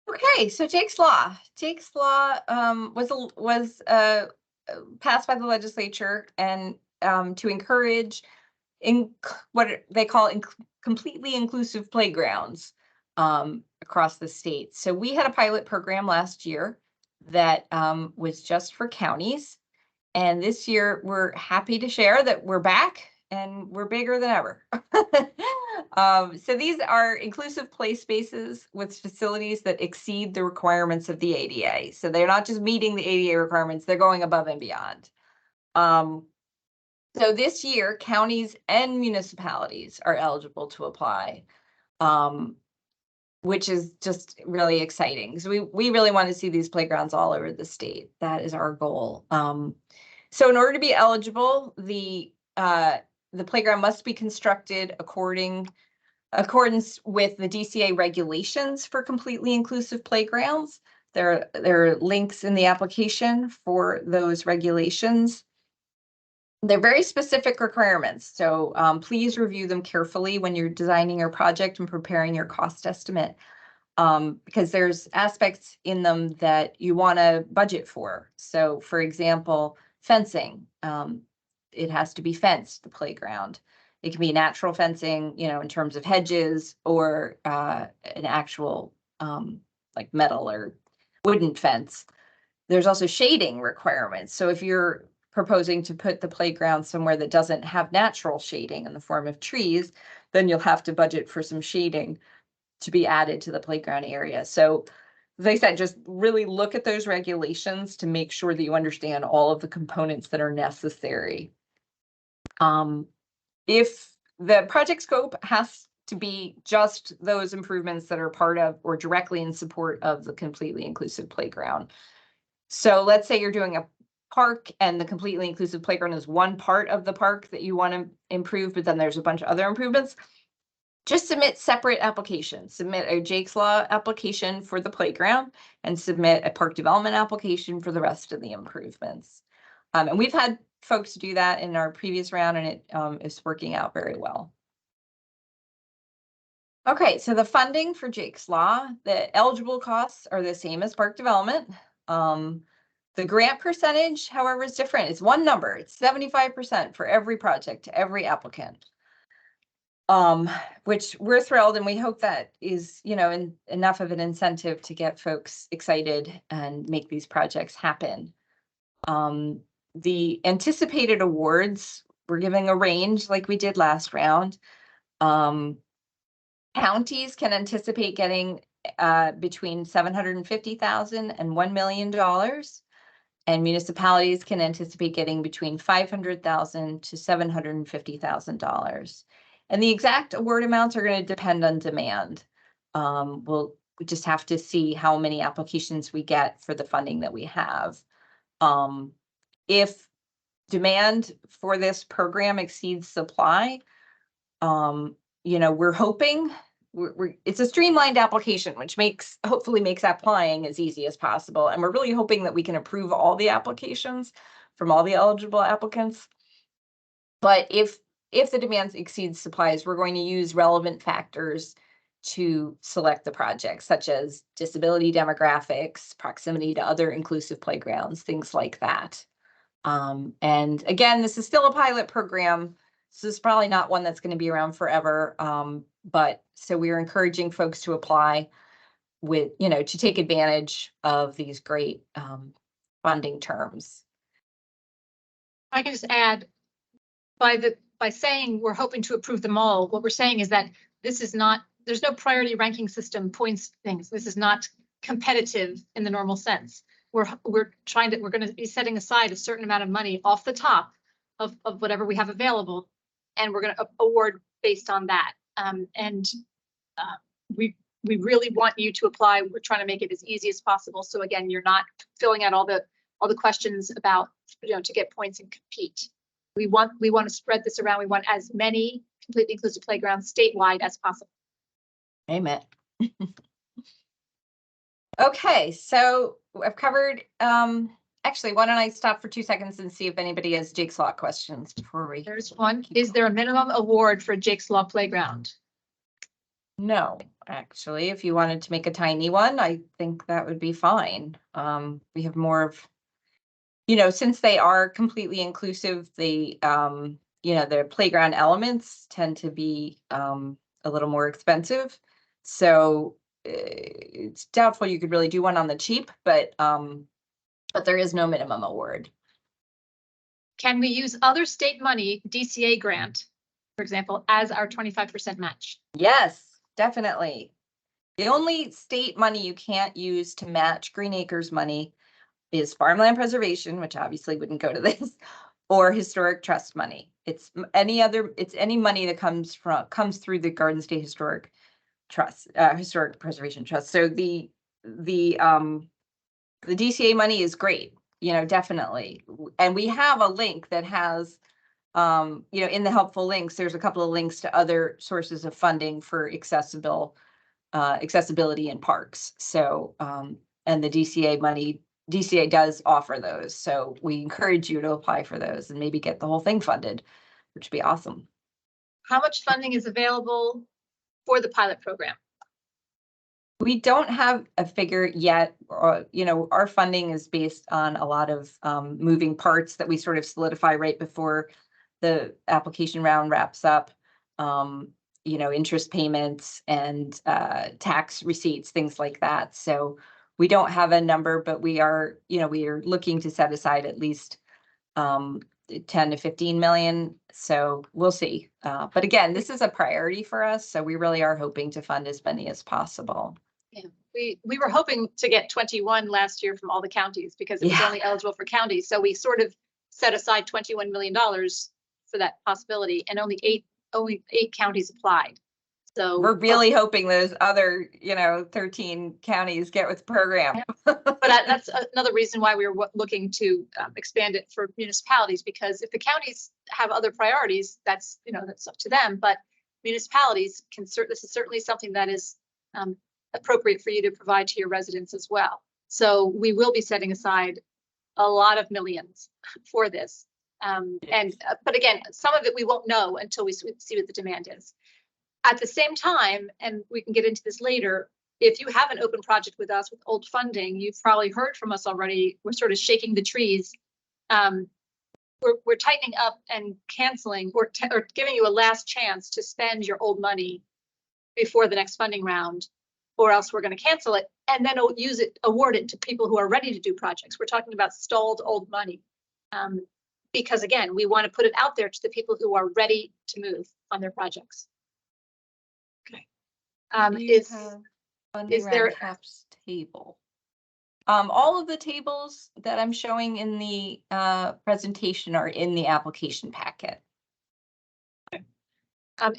Okay, so Jake's Law. Jake's Law was passed by the legislature and to encourage what they call completely inclusive playgrounds across the state. So we had a pilot program last year that was just for counties. And this year we're happy to share that we're back and we're bigger than ever. So these are inclusive play spaces with facilities that exceed the requirements of the ADA. So they're not just meeting the ADA requirements, they're going above and beyond. So this year, counties and municipalities are eligible to apply, which is just really exciting. So we really want to see these playgrounds all over the state. That is our goal. So in order to be eligible, the playground must be constructed accordance with the DCA regulations for completely inclusive playgrounds. There are links in the application for those regulations. They're very specific requirements, so please review them carefully when you're designing your project and preparing your cost estimate, because there's aspects in them that you want to budget for. So for example, fencing, it has to be fenced, the playground. It can be natural fencing, in terms of hedges, or an actual like metal or wooden fence. There's also shading requirements. So if you're proposing to put the playground somewhere that doesn't have natural shading in the form of trees, then you'll have to budget for some shading to be added to the playground area. So as I said, just really look at those regulations to make sure that you understand all of the components that are necessary. If the project scope has to be just those improvements that are part of or directly in support of the completely inclusive playground. So let's say you're doing a park and the completely inclusive playground is one part of the park that you want to improve, but then there's a bunch of other improvements. Just submit separate applications. Submit a Jake's Law application for the playground and submit a park development application for the rest of the improvements. And we've had folks do that in our previous round, and it is working out very well. Okay, so the funding for Jake's Law, the eligible costs are the same as park development. The grant percentage, however, is different. It's one number. It's 75% for every project to every applicant. Which we're thrilled, and we hope that is, enough of an incentive to get folks excited and make these projects happen. The anticipated awards, we're giving a range like we did last round. Counties can anticipate getting between $750,000 and $1 million. And municipalities can anticipate getting between $500,000 to $750,000. And the exact award amounts are going to depend on demand. We just have to see how many applications we get for the funding that we have. If demand for this program exceeds supply, we're hoping it's a streamlined application, which hopefully makes applying as easy as possible. And we're really hoping that we can approve all the applications from all the eligible applicants. But if the demand exceeds supplies, we're going to use relevant factors to select the projects, such as disability demographics, proximity to other inclusive playgrounds, things like that. And again, this is still a pilot program. So this is probably not one that's going to be around forever. But so we are encouraging folks to apply to take advantage of these great funding terms. I can just add, by saying we're hoping to approve them all, what we're saying is that there's no priority ranking system points things. This is not competitive in the normal sense. We're going to be setting aside a certain amount of money off the top of whatever we have available, and we're going to award based on that. We really want you to apply. We're trying to make it as easy as possible. So again, you're not filling out all the questions about, to get points and compete. We want to spread this around. We want as many completely inclusive playgrounds statewide as possible. Amen. Okay, so I've covered, actually, why don't I stop for 2 seconds and see if anybody has Jake's Law questions before we. There's one. Is there a minimum award for Jake's Law playground? No. actually. If you wanted to make a tiny one, I think that would be fine. We have more of, since they are completely inclusive, the playground elements tend to be a little more expensive. So it's doubtful you could really do one on the cheap, but there is no minimum award. Can we use other state money, DCA grant, for example, as our 25% match? Yes, definitely. The only state money you can't use to match Green Acres money is farmland preservation, which obviously wouldn't go to this, or historic trust money. It's any money that comes through the Garden State Historic Trust, Historic Preservation Trust. So the DCA money is great, definitely. And we have a link that has, in the helpful links, there's a couple of links to other sources of funding for accessibility in parks. So, and the DCA does offer those. So we encourage you to apply for those and maybe get the whole thing funded, which would be awesome. How much funding is available for the pilot program? We don't have a figure yet. Our funding is based on a lot of moving parts that we sort of solidify right before the application round wraps up. Interest payments and tax receipts, things like that. So we don't have a number, but we are looking to set aside at least 10 to 15 million. So we'll see. But again, this is a priority for us. So we really are hoping to fund as many as possible. Yeah, we were hoping to get 21 last year from all the counties because it was only eligible for counties. So we sort of set aside $21 million for that possibility, and only eight counties applied. So we're really hoping those other 13 counties get with the program. But that's another reason why we were looking to expand it for municipalities, because if the counties have other priorities, that's up to them. But municipalities this is certainly something that is appropriate for you to provide to your residents as well. So we will be setting aside a lot of millions for this. But again, some of it we won't know until we see what the demand is. At the same time, and we can get into this later, if you have an open project with us with old funding, you've probably heard from us already. We're sort of shaking the trees. We're tightening up and canceling or giving you a last chance to spend your old money before the next funding round, or else we're going to cancel it and then award it to people who are ready to do projects. We're talking about stalled old money. Because again, we want to put it out there to the people who are ready to move on their projects. Okay. Is there a caps table? All of the tables that I'm showing in the presentation are in the application packet. Okay.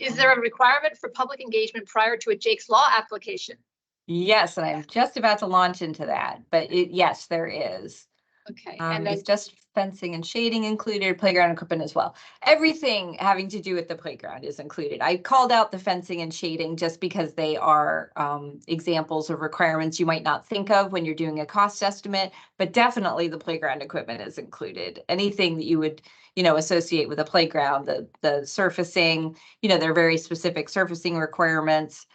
Is there a requirement for public engagement prior to a Jake's Law application? Yes, and I'm just about to launch into that, but yes, there is. Okay, and then it's just fencing and shading included, playground equipment as well. Everything having to do with the playground is included. I called out the fencing and shading just because they are examples of requirements you might not think of when you're doing a cost estimate, but definitely the playground equipment is included. Anything that you would, associate with a playground, the surfacing, there are very specific surfacing requirements.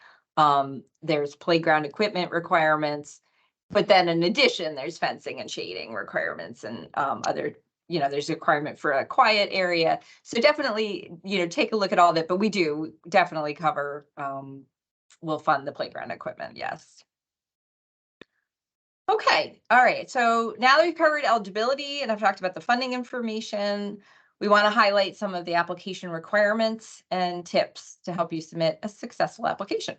There's playground equipment requirements. But then in addition, there's fencing and shading requirements and other, there's a requirement for a quiet area. So definitely, take a look at all that, but we do definitely cover, we'll fund the playground equipment, yes. Okay, all right. So now that we've covered eligibility and I've talked about the funding information, we want to highlight some of the application requirements and tips to help you submit a successful application.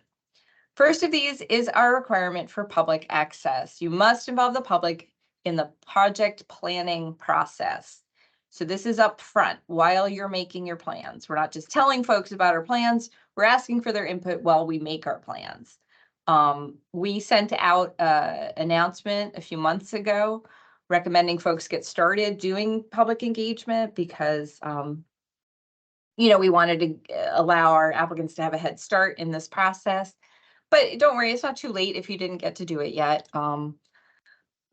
First of these is our requirement for public access. You must involve the public in the project planning process. So this is up front while you're making your plans. We're not just telling folks about our plans, we're asking for their input while we make our plans. We sent out an announcement a few months ago recommending folks get started doing public engagement because we wanted to allow our applicants to have a head start in this process. But don't worry, it's not too late if you didn't get to do it yet.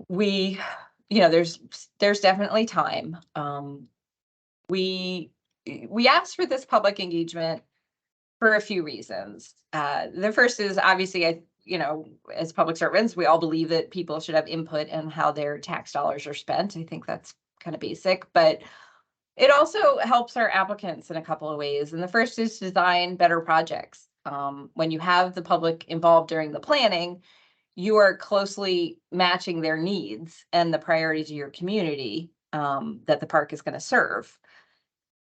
There's definitely time. We asked for this public engagement for a few reasons. The first is obviously, as public servants, we all believe that people should have input in how their tax dollars are spent. I think that's kind of basic, but it also helps our applicants in a couple of ways. And the first is to design better projects. When you have the public involved during the planning, you are closely matching their needs and the priorities of your community that the park is going to serve.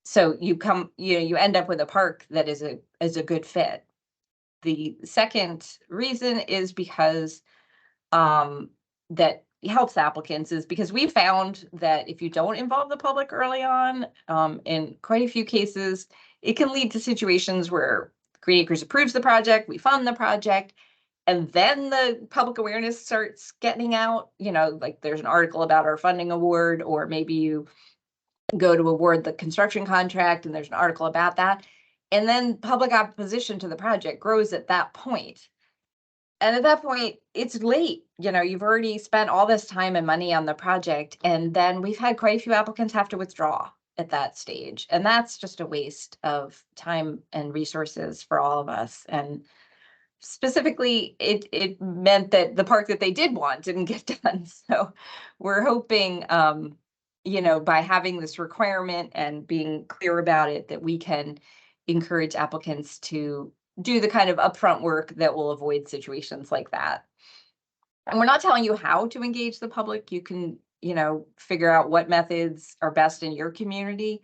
So you end up with a park that is a good fit. The second reason is because that helps applicants is because we found that if you don't involve the public early on, in quite a few cases, it can lead to situations where Green Acres approves the project, we fund the project, and then the public awareness starts getting out, like there's an article about our funding award, or maybe you go to award the construction contract and there's an article about that. And then public opposition to the project grows at that point. And at that point, it's late. You've already spent all this time and money on the project. And then we've had quite a few applicants have to withdraw at that stage. And that's just a waste of time and resources for all of us. And specifically, it meant that the park that they did want didn't get done. So we're hoping, by having this requirement and being clear about it, that we can encourage applicants to do the kind of upfront work that will avoid situations like that. And we're not telling you how to engage the public. You can, figure out what methods are best in your community.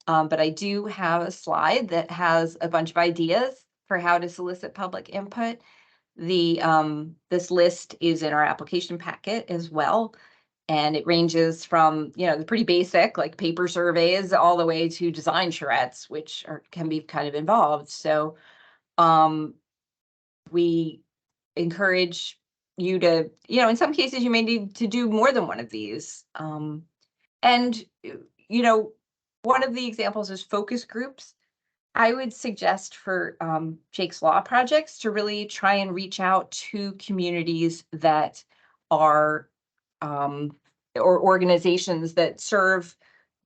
But I do have a slide that has a bunch of ideas for how to solicit public input. This list is in our application packet as well. And it ranges from, the pretty basic, like paper surveys, all the way to design charrettes, which can be kind of involved. So we encourage you to, in some cases, you may need to do more than one of these. And one of the examples is focus groups. I would suggest for Jake's Law projects to really try and reach out to communities that are or organizations that serve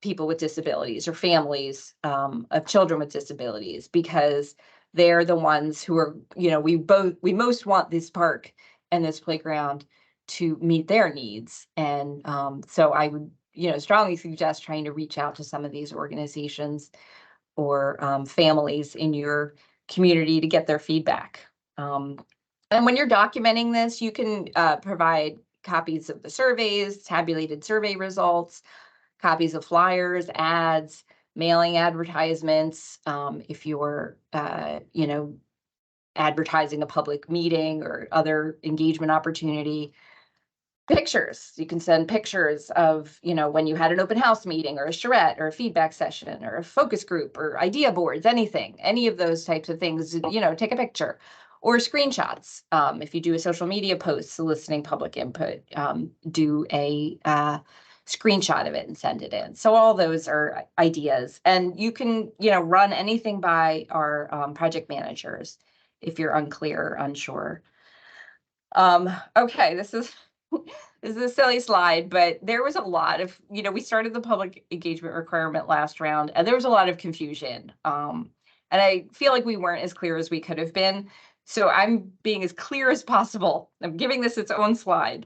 people with disabilities or families of children with disabilities, because they're the ones who are, we most want this park and this playground to meet their needs. And so I would, strongly suggest trying to reach out to some of these organizations or families in your community to get their feedback. And when you're documenting this, you can provide copies of the surveys, tabulated survey results, copies of flyers, ads, mailing advertisements. If you're, advertising a public meeting or other engagement opportunity, pictures. You can send pictures of, when you had an open house meeting or a charrette or a feedback session or a focus group or idea boards, any of those types of things, take a picture. Or screenshots. If you do a social media post soliciting public input, do a screenshot of it and send it in. So all those are ideas. And you can, run anything by our project managers if you're unclear or unsure. Okay, this is a silly slide, but there was a lot of, we started the public engagement requirement last round, and there was a lot of confusion. And I feel like we weren't as clear as we could have been. So I'm being as clear as possible. I'm giving this its own slide.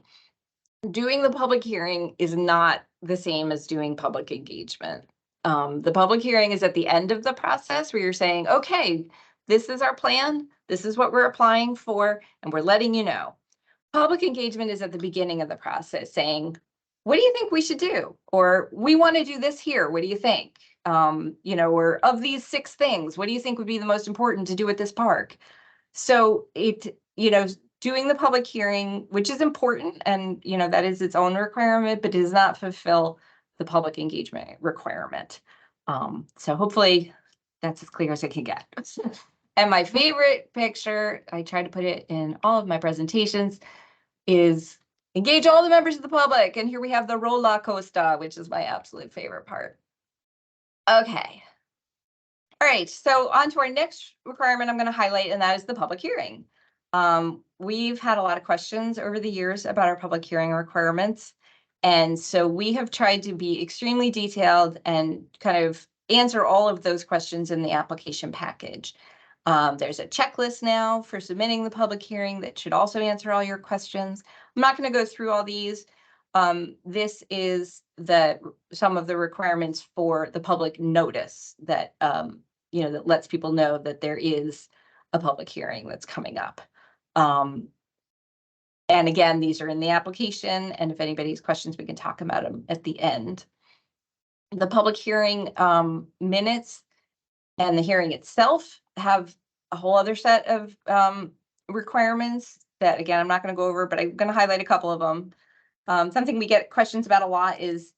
Doing the public hearing is not the same as doing public engagement. The public hearing is at the end of the process where you're saying, okay, this is our plan. This is what we're applying for, and we're letting you know. Public engagement is at the beginning of the process saying, what do you think we should do? Or we want to do this here. What do you think? Or of these 6 things, what do you think would be the most important to do at this park? So doing the public hearing, which is important, and that is its own requirement, but does not fulfill the public engagement requirement. So hopefully that's as clear as I can get. And my favorite picture, I try to put it in all of my presentations, is engage all the members of the public. And here we have the roller coaster, which is my absolute favorite part. Okay. All right, so on to our next requirement I'm going to highlight, and that is the public hearing. We've had a lot of questions over the years about our public hearing requirements. And so we have tried to be extremely detailed and kind of answer all of those questions in the application package. There's a checklist now for submitting the public hearing that should also answer all your questions. I'm not going to go through all these. This is some of the requirements for the public notice that, that lets people know that there is a public hearing that's coming up. And again, these are in the application, and if anybody has questions, we can talk about them at the end. The public hearing minutes and the hearing itself have a whole other set of requirements that, again, I'm not going to go over, but I'm going to highlight a couple of them. Something we get questions about a lot is,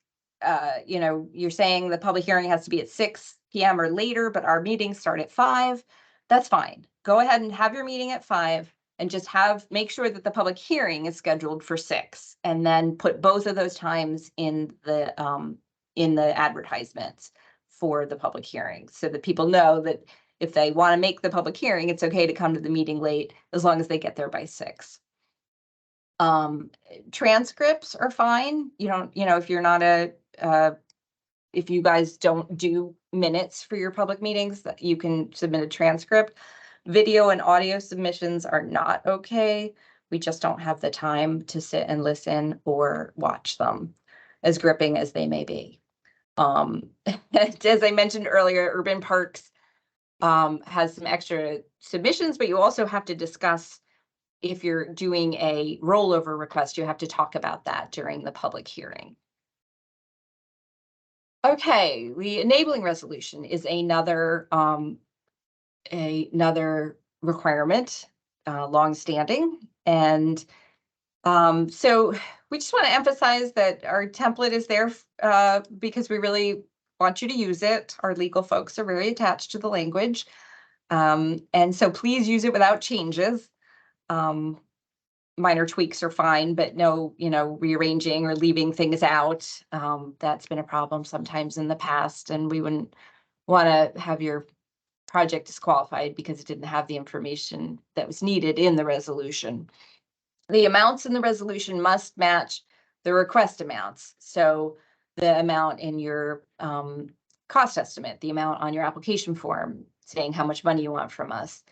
you're saying the public hearing has to be at 6 p.m. or later, but our meetings start at 5. That's fine. Go ahead and have your meeting at 5 and just make sure that the public hearing is scheduled for 6, and then put both of those times in the advertisements for the public hearing, so that people know that if they want to make the public hearing, it's okay to come to the meeting late as long as they get there by 6. Transcripts are fine. If you're not if you guys don't do minutes for your public meetings, that you can submit a transcript. Video and audio submissions are not okay. We just don't have the time to sit and listen or watch them, as gripping as they may be. As I mentioned earlier, Urban Parks has some extra submissions, but you also have to discuss, if you're doing a rollover request, you have to talk about that during the public hearing. Okay, the enabling resolution is another requirement, longstanding, and so we just want to emphasize that our template is there because we really want you to use it. Our legal folks are very attached to the language, and so please use it without changes. Minor tweaks are fine, but no, rearranging or leaving things out. That's been a problem sometimes in the past, and we wouldn't want to have your project disqualified because it didn't have the information that was needed in the resolution. The amounts in the resolution must match the request amounts. So the amount in your cost estimate, the amount on your application form saying how much money you want from us.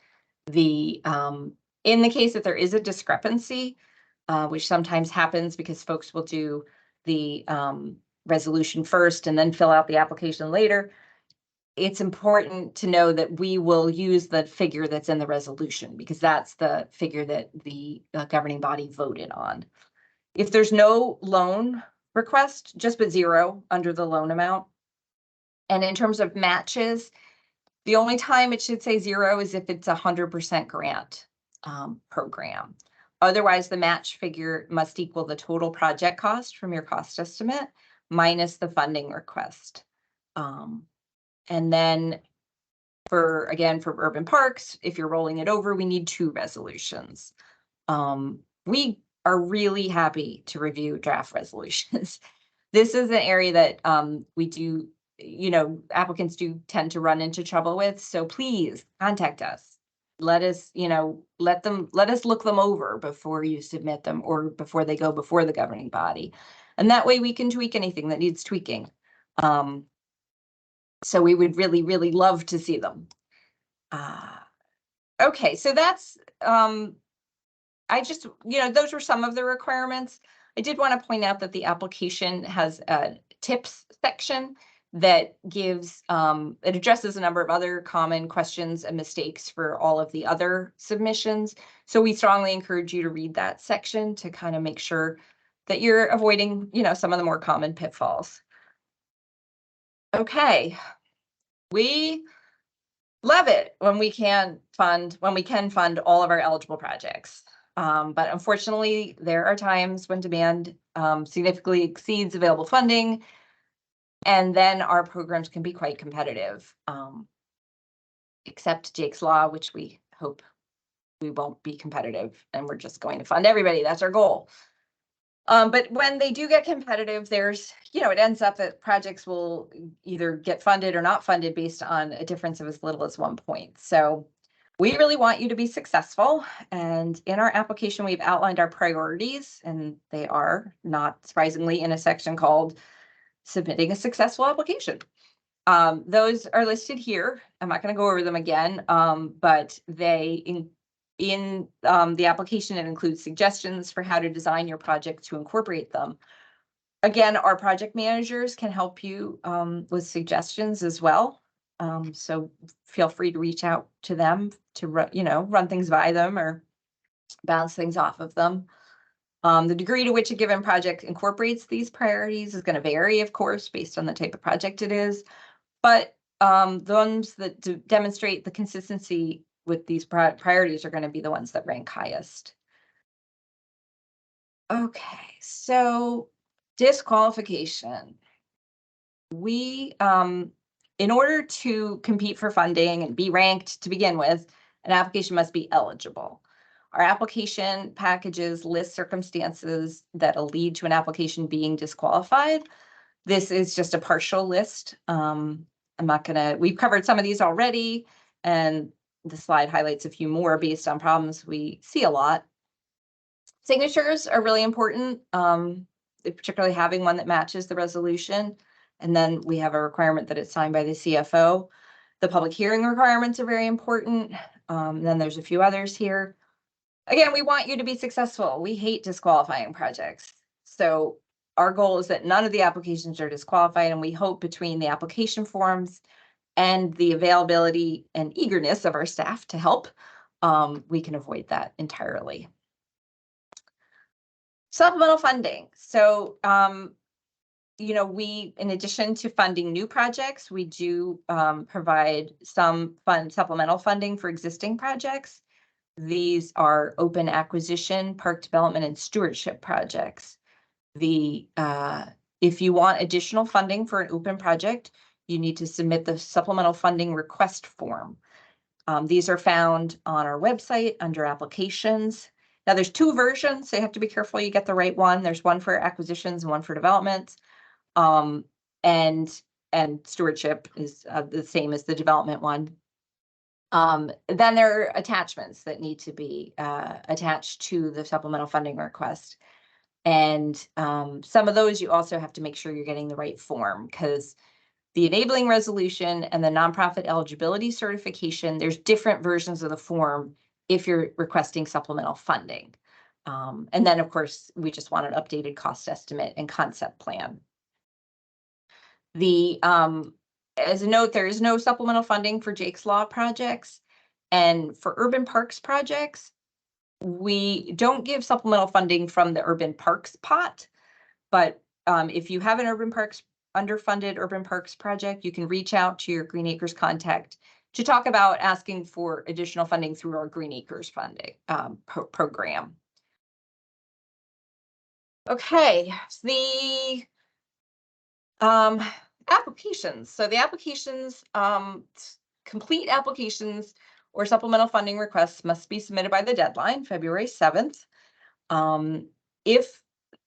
In the case that there is a discrepancy, which sometimes happens because folks will do the resolution first and then fill out the application later, it's important to know that we will use the figure that's in the resolution, because that's the figure that the governing body voted on. If there's no loan request, just put 0 under the loan amount. And in terms of matches, the only time it should say 0 is if it's 100% grant program. Otherwise, the match figure must equal the total project cost from your cost estimate minus the funding request. And then for Urban Parks, if you're rolling it over, we need 2 resolutions. We are really happy to review draft resolutions. This is an area that we do, applicants do tend to run into trouble with. So please contact us. Let us, let us look them over before you submit them or before they go before the governing body. And that way we can tweak anything that needs tweaking. So we would really, really love to see them. Okay, so that's, those were some of the requirements. I did want to point out that the application has a tips section that gives, it addresses a number of other common questions and mistakes for all of the other submissions. So we strongly encourage you to read that section to kind of make sure that you're avoiding, some of the more common pitfalls. Okay, we love it when we can fund all of our eligible projects. But unfortunately, there are times when demand significantly exceeds available funding, and then our programs can be quite competitive, except Jake's Law, which we hope we won't be competitive, and we're just going to fund everybody. That's our goal. But when they do get competitive, there's, it ends up that projects will either get funded or not funded based on a difference of as little as 1 point. So we really want you to be successful. And in our application, we've outlined our priorities, and they are, not surprisingly, in a section called Submitting a Successful Application. Those are listed here. I'm not going to go over them again, but they in the application, it includes suggestions for how to design your project to incorporate them. Again, our project managers can help you with suggestions as well. So feel free to reach out to them to run things by them or bounce things off of them. The degree to which a given project incorporates these priorities is going to vary, of course, based on the type of project it is. But the ones that demonstrate the consistency with these priorities are going to be the ones that rank highest. Okay, so disqualification. We, in order to compete for funding and be ranked to begin with, an application must be eligible. Our application packages list circumstances that'll lead to an application being disqualified. This is just a partial list. We've covered some of these already, and the slide highlights a few more based on problems we see a lot. Signatures are really important, particularly having one that matches the resolution. And then we have a requirement that it's signed by the CFO. The public hearing requirements are very important. Then there's a few others here. Again, we want you to be successful. We hate disqualifying projects. So our goal is that none of the applications are disqualified, and we hope between the application forms and the availability and eagerness of our staff to help, we can avoid that entirely. Supplemental funding. So, we, in addition to funding new projects, we do provide some supplemental funding for existing projects. These are open acquisition, park development, and stewardship projects. If you want additional funding for an open project, you need to submit the supplemental funding request form. These are found on our website under applications. Now there's two versions, so you have to be careful you get the right one. There's one for acquisitions and one for development. And stewardship is the same as the development one. Then there are attachments that need to be attached to the supplemental funding request. And some of those you also have to make sure you're getting the right form, because the enabling resolution and the nonprofit eligibility certification, there's different versions of the form if you're requesting supplemental funding. And then, of course, we just want an updated cost estimate and concept plan. As a note, there is no supplemental funding for Jake's Law projects. And for urban parks projects, we don't give supplemental funding from the urban parks pot. But if you have an underfunded urban parks project, you can reach out to your Green Acres contact to talk about asking for additional funding through our Green Acres funding program. Okay, the applications. So the applications, complete applications or supplemental funding requests must be submitted by the deadline, February 7th. If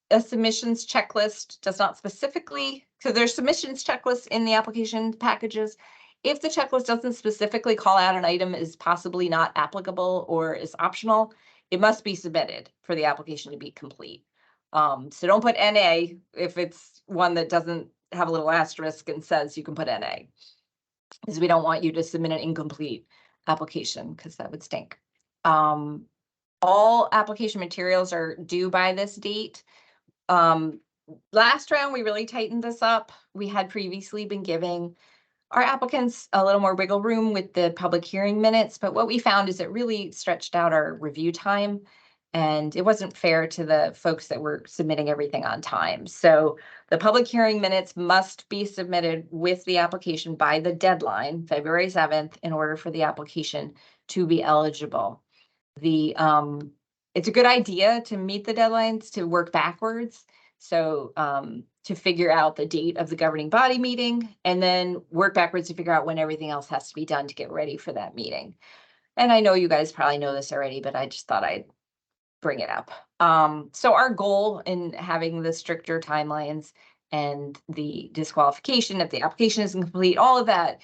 a submissions checklist does not specifically, so there's submissions checklists in the application packages. If the checklist doesn't specifically call out an item is possibly not applicable or is optional, it must be submitted for the application to be complete. So don't put NA if it's one that doesn't have a little asterisk and says you can put NA, because we don't want you to submit an incomplete application, because that would stink. All application materials are due by this date. Last round, we really tightened this up. We had previously been giving our applicants a little more wiggle room with the public hearing minutes, but what we found is it really stretched out our review time, and it wasn't fair to the folks that were submitting everything on time. So the public hearing minutes must be submitted with the application by the deadline, February 7th, in order for the application to be eligible. It's a good idea to meet the deadlines, to work backwards. So to figure out the date of the governing body meeting, and then work backwards to figure out when everything else has to be done to get ready for that meeting. And I know you guys probably know this already, but I just thought I'd bring it up. So our goal in having the stricter timelines and the disqualification if the application isn't complete, all of that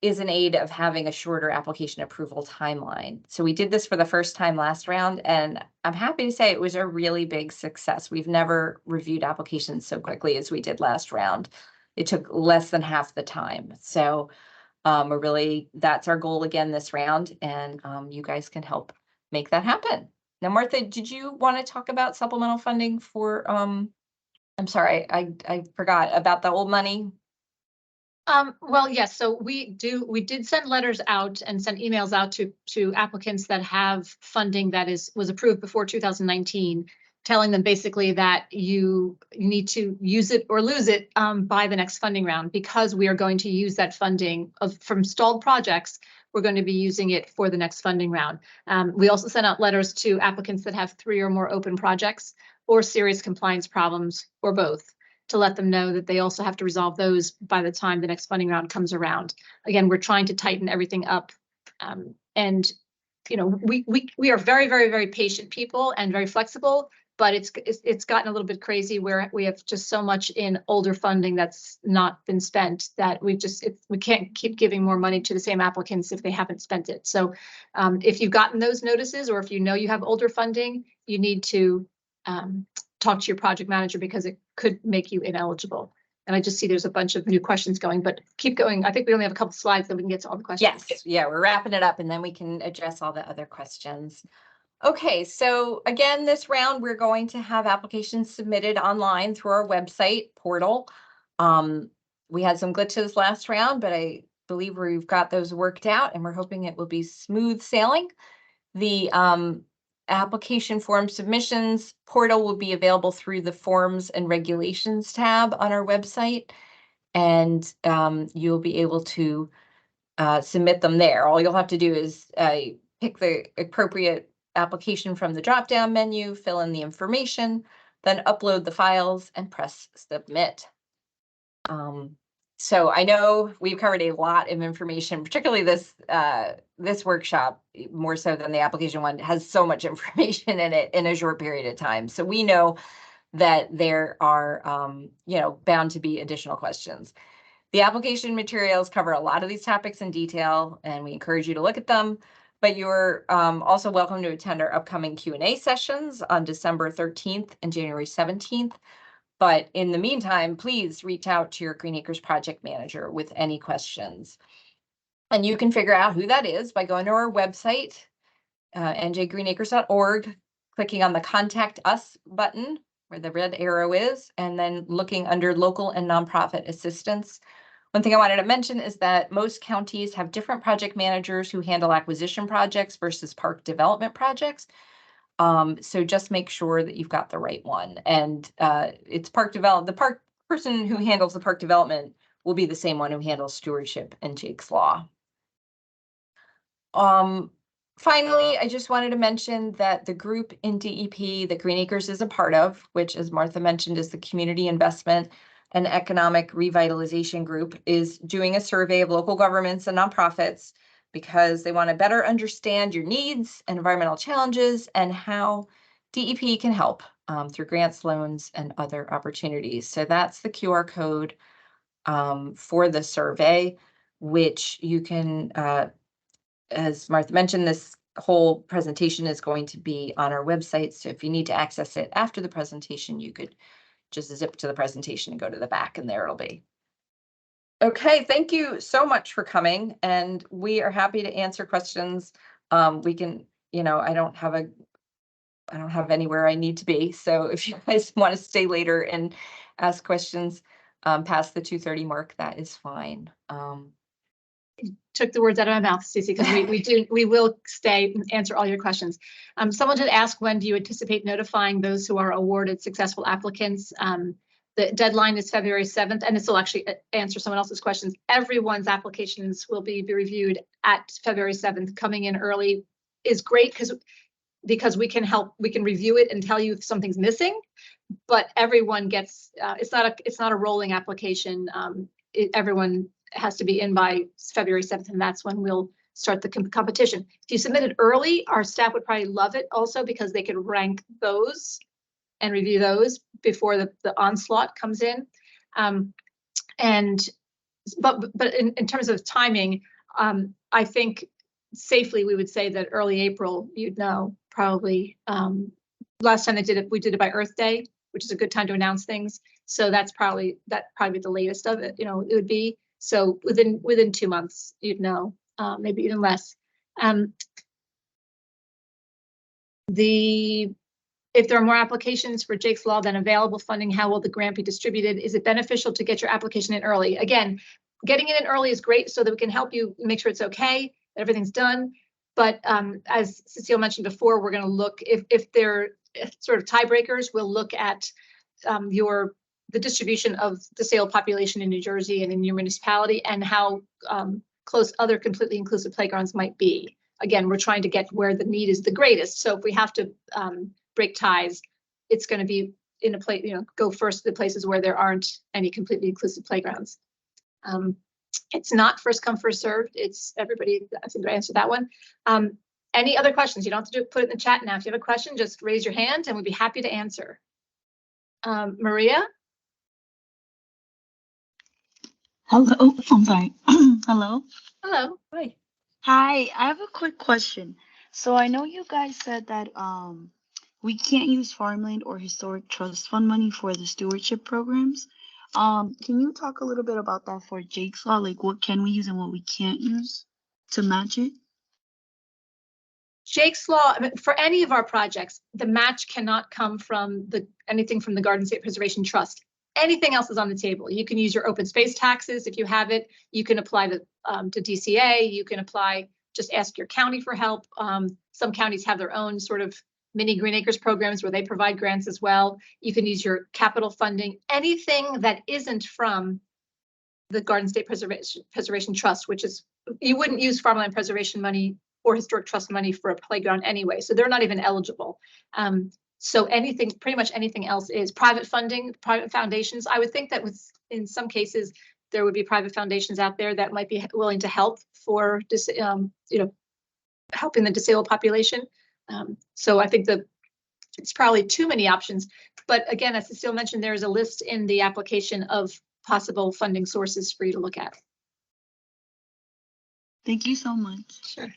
is an aid of having a shorter application approval timeline. So we did this for the first time last round, and I'm happy to say it was a really big success. We've never reviewed applications so quickly as we did last round. it took less than half the time. So that's our goal again this round, and you guys can help make that happen. Now, Martha, did you want to talk about supplemental funding for, I'm sorry, I forgot about the old money. Well, yes, so we did send letters out and send emails out to applicants that have funding that was approved before 2019, telling them basically that you need to use it or lose it by the next funding round, because we are going to use that funding from stalled projects. We're going to be using it for the next funding round. We also sent out letters to applicants that have 3 or more open projects or serious compliance problems, or both, to let them know that they also have to resolve those by the time the next funding round comes around. Again, we're trying to tighten everything up. And, you know, we are very, very, very patient people and very flexible, but it's gotten a little bit crazy where we have just so much in older funding that's not been spent that we can't keep giving more money to the same applicants if they haven't spent it. So if you've gotten those notices, or if you know you have older funding, you need to talk to your project manager, because it could make you ineligible. And I just see there's a bunch of new questions going, but keep going. I think we only have a couple slides, then we can get to all the questions. Yes, yeah, we're wrapping it up, and then we can address all the other questions. Okay, so again, this round, we're going to have applications submitted online through our website portal. We had some glitches last round, but I believe we've got those worked out, and we're hoping it will be smooth sailing. The application form submissions portal will be available through the Forms and Regulations tab on our website, and you'll be able to submit them there. All you'll have to do is pick the appropriate application from the drop-down menu, fill in the information, then upload the files and press submit. So I know we've covered a lot of information, particularly this workshop, more so than the application one, has so much information in it in a short period of time. So we know that there are, bound to be additional questions. The application materials cover a lot of these topics in detail, and we encourage you to look at them. But you're also welcome to attend our upcoming Q&A sessions on December 13th and January 17th. But in the meantime, please reach out to your Green Acres project manager with any questions. And you can figure out who that is by going to our website, njgreenacres.org, clicking on the Contact Us button where the red arrow is, and then looking under Local and Nonprofit Assistance. One thing I wanted to mention is that most counties have different project managers who handle acquisition projects versus park development projects. So just make sure that you've got the right one. And it's park development. The park person who handles the park development will be the same one who handles stewardship and Jake's Law. Finally, I just wanted to mention that the group in DEP that Green Acres is a part of, which, as Martha mentioned, is the Community Investment and Economic Revitalization Group, is doing a survey of local governments and nonprofits because they want to better understand your needs and environmental challenges and how DEP can help through grants, loans, and other opportunities. So that's the QR code for the survey, which you can, as Martha mentioned, this whole presentation is going to be on our website. So if you need to access it after the presentation, you could just zip to the presentation and go to the back, and there it'll be. Okay, thank you so much for coming, and we are happy to answer questions. We can, I don't have anywhere I need to be. So if you guys want to stay later and ask questions past the 2:30 mark, that is fine. Took the words out of my mouth, Stacey, because we will stay and answer all your questions. Someone did ask, when do you anticipate notifying those who are awarded successful applicants? The deadline is February 7th, and this will actually answer someone else's questions. Everyone's applications will be reviewed at February 7th. Coming in early is great because we can review it and tell you if something's missing, but everyone gets, it's not a rolling application. Everyone has to be in by February 7th, and that's when we'll start the competition. If you submitted early, our staff would probably love it also, because they could rank those and review those before the onslaught comes in. But in terms of timing, I think safely we would say that early April, you'd know probably. Last time we did it by Earth Day, which is a good time to announce things. So that's probably the latest of it, it would be. So within 2 months, you'd know, maybe even less. If there are more applications for Jake's Law than available funding, how will the grant be distributed? Is it beneficial to get your application in early? Again, getting it in early is great so that we can help you make sure it's okay, that everything's done. But as Cecile mentioned before, we're going to look, if they're sort of tiebreakers, we'll look at the distribution of disabled population in New Jersey and in your municipality, and how close other completely inclusive playgrounds might be. Again, we're trying to get where the need is the greatest. So if we have to break ties, it's going to be in a place, go first to the places where there aren't any completely inclusive playgrounds. It's not first come, first served. It's everybody. I think I answered that one. Any other questions? You don't have to put it in the chat now. If you have a question, just raise your hand and we'd be happy to answer. Maria? Hello, I'm sorry. Hello. Hello. Hi. Hi, I have a quick question. So I know you guys said that we can't use farmland or historic trust fund money for the stewardship programs. Can you talk a little bit about that for Jake's Law? Like what can we use and what we can't use to match it? Jake's Law, I mean, for any of our projects, the match cannot come from anything from the Garden State Preservation Trust. Anything else is on the table. You can use your open space taxes if you have it. You can apply to DCA. You can apply, just ask your county for help. Some counties have their own sort of mini Green Acres programs where they provide grants as well. You can use your capital funding. Anything that isn't from the Garden State Preservation Trust, which is, you wouldn't use farmland preservation money or historic trust money for a playground anyway, so they're not even eligible. So anything, pretty much anything else is private funding, private foundations. I would think that in some cases, there would be private foundations out there that might be willing to help for, helping the disabled population. So I think that it's probably too many options. But again, as Cecile mentioned, there's a list in the application of possible funding sources for you to look at. Thank you so much. Sure.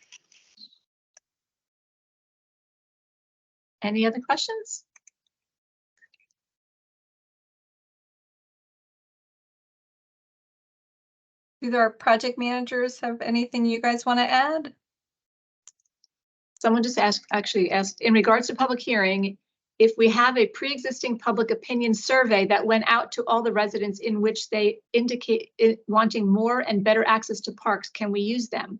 Any other questions? Do our project managers have anything you guys want to add? Someone just actually asked, in regards to public hearing, if we have a pre-existing public opinion survey that went out to all the residents in which they indicate wanting more and better access to parks, can we use them?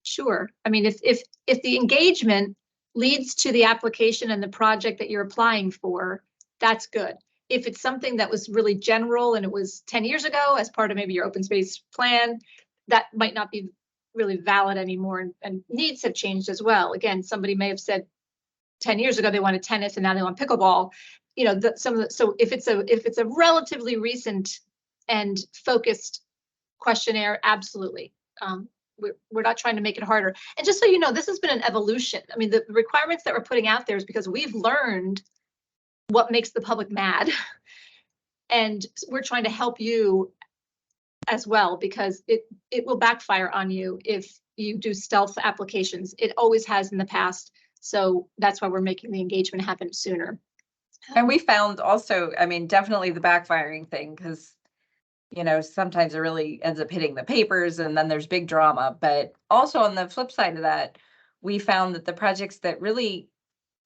Sure. I mean, if the engagement leads to the application and the project that you're applying for, that's good. If it's something that was really general and it was 10 years ago as part of maybe your open space plan, that might not be really valid anymore, and needs have changed as well. Again, somebody may have said 10 years ago they wanted tennis and now they want pickleball. So if it's a relatively recent and focused questionnaire, absolutely. We're not trying to make it harder. And just so you know, this has been an evolution. I mean, the requirements that we're putting out there is because we've learned what makes the public mad. And we're trying to help you as well, because it will backfire on you if you do stealth applications. It always has in the past. So that's why we're making the engagement happen sooner. And we found also, I mean, definitely the backfiring thing, because sometimes it really ends up hitting the papers and then there's big drama. But also on the flip side of that, we found that the projects that really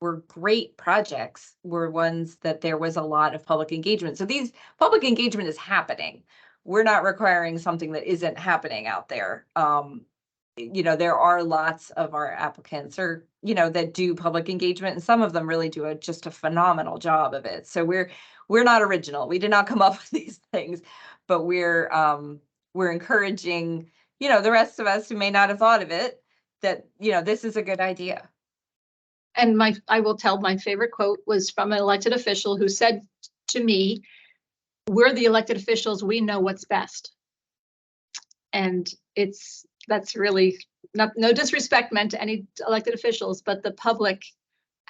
were great projects were ones that there was a lot of public engagement. So these public engagement is happening. We're not requiring something that isn't happening out there. There are lots of our applicants that do public engagement, and some of them really do just a phenomenal job of it. So we're not original. We did not come up with these things, but we're encouraging, the rest of us who may not have thought of it, that, this is a good idea. And I will tell, my favorite quote was from an elected official who said to me, "We're the elected officials, we know what's best." And that's really no disrespect meant to any elected officials, but the public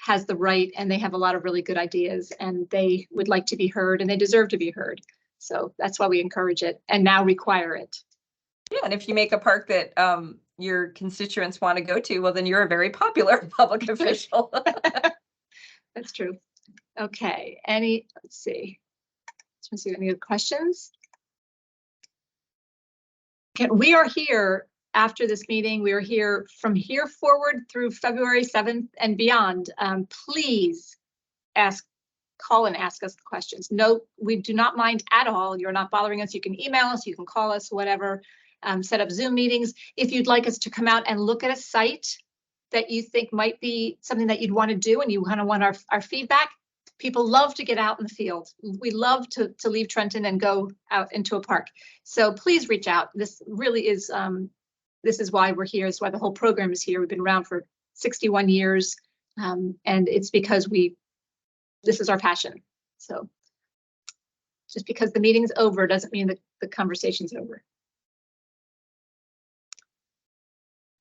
has the right, and they have a lot of really good ideas, and they would like to be heard, and they deserve to be heard. So that's why we encourage it and now require it. Yeah, and if you make a park that your constituents want to go to, well, then you're a very popular public official. That's true. Okay, let's see. Let's see any other questions. Okay, we are here after this meeting. We are here from here forward through February 7th and beyond. Please call and ask us questions. No, we do not mind at all. You're not bothering us. You can email us, you can call us, whatever. Set up Zoom meetings. If you'd like us to come out and look at a site that you think might be something that you'd want to do and you kind of want our feedback, people love to get out in the field. We love to leave Trenton and go out into a park. So please reach out. This really is, this is why we're here. It's why the whole program is here. We've been around for 61 years. And it's because this is our passion. So just because the meeting's over doesn't mean that the conversation's over.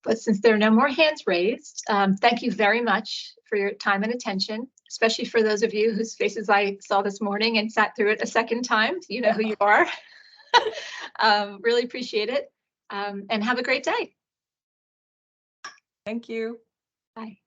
But since there are no more hands raised, thank you very much for your time and attention, especially for those of you whose faces I saw this morning and sat through it a second time. You know who you are. Really appreciate it. And have a great day. Thank you. Bye.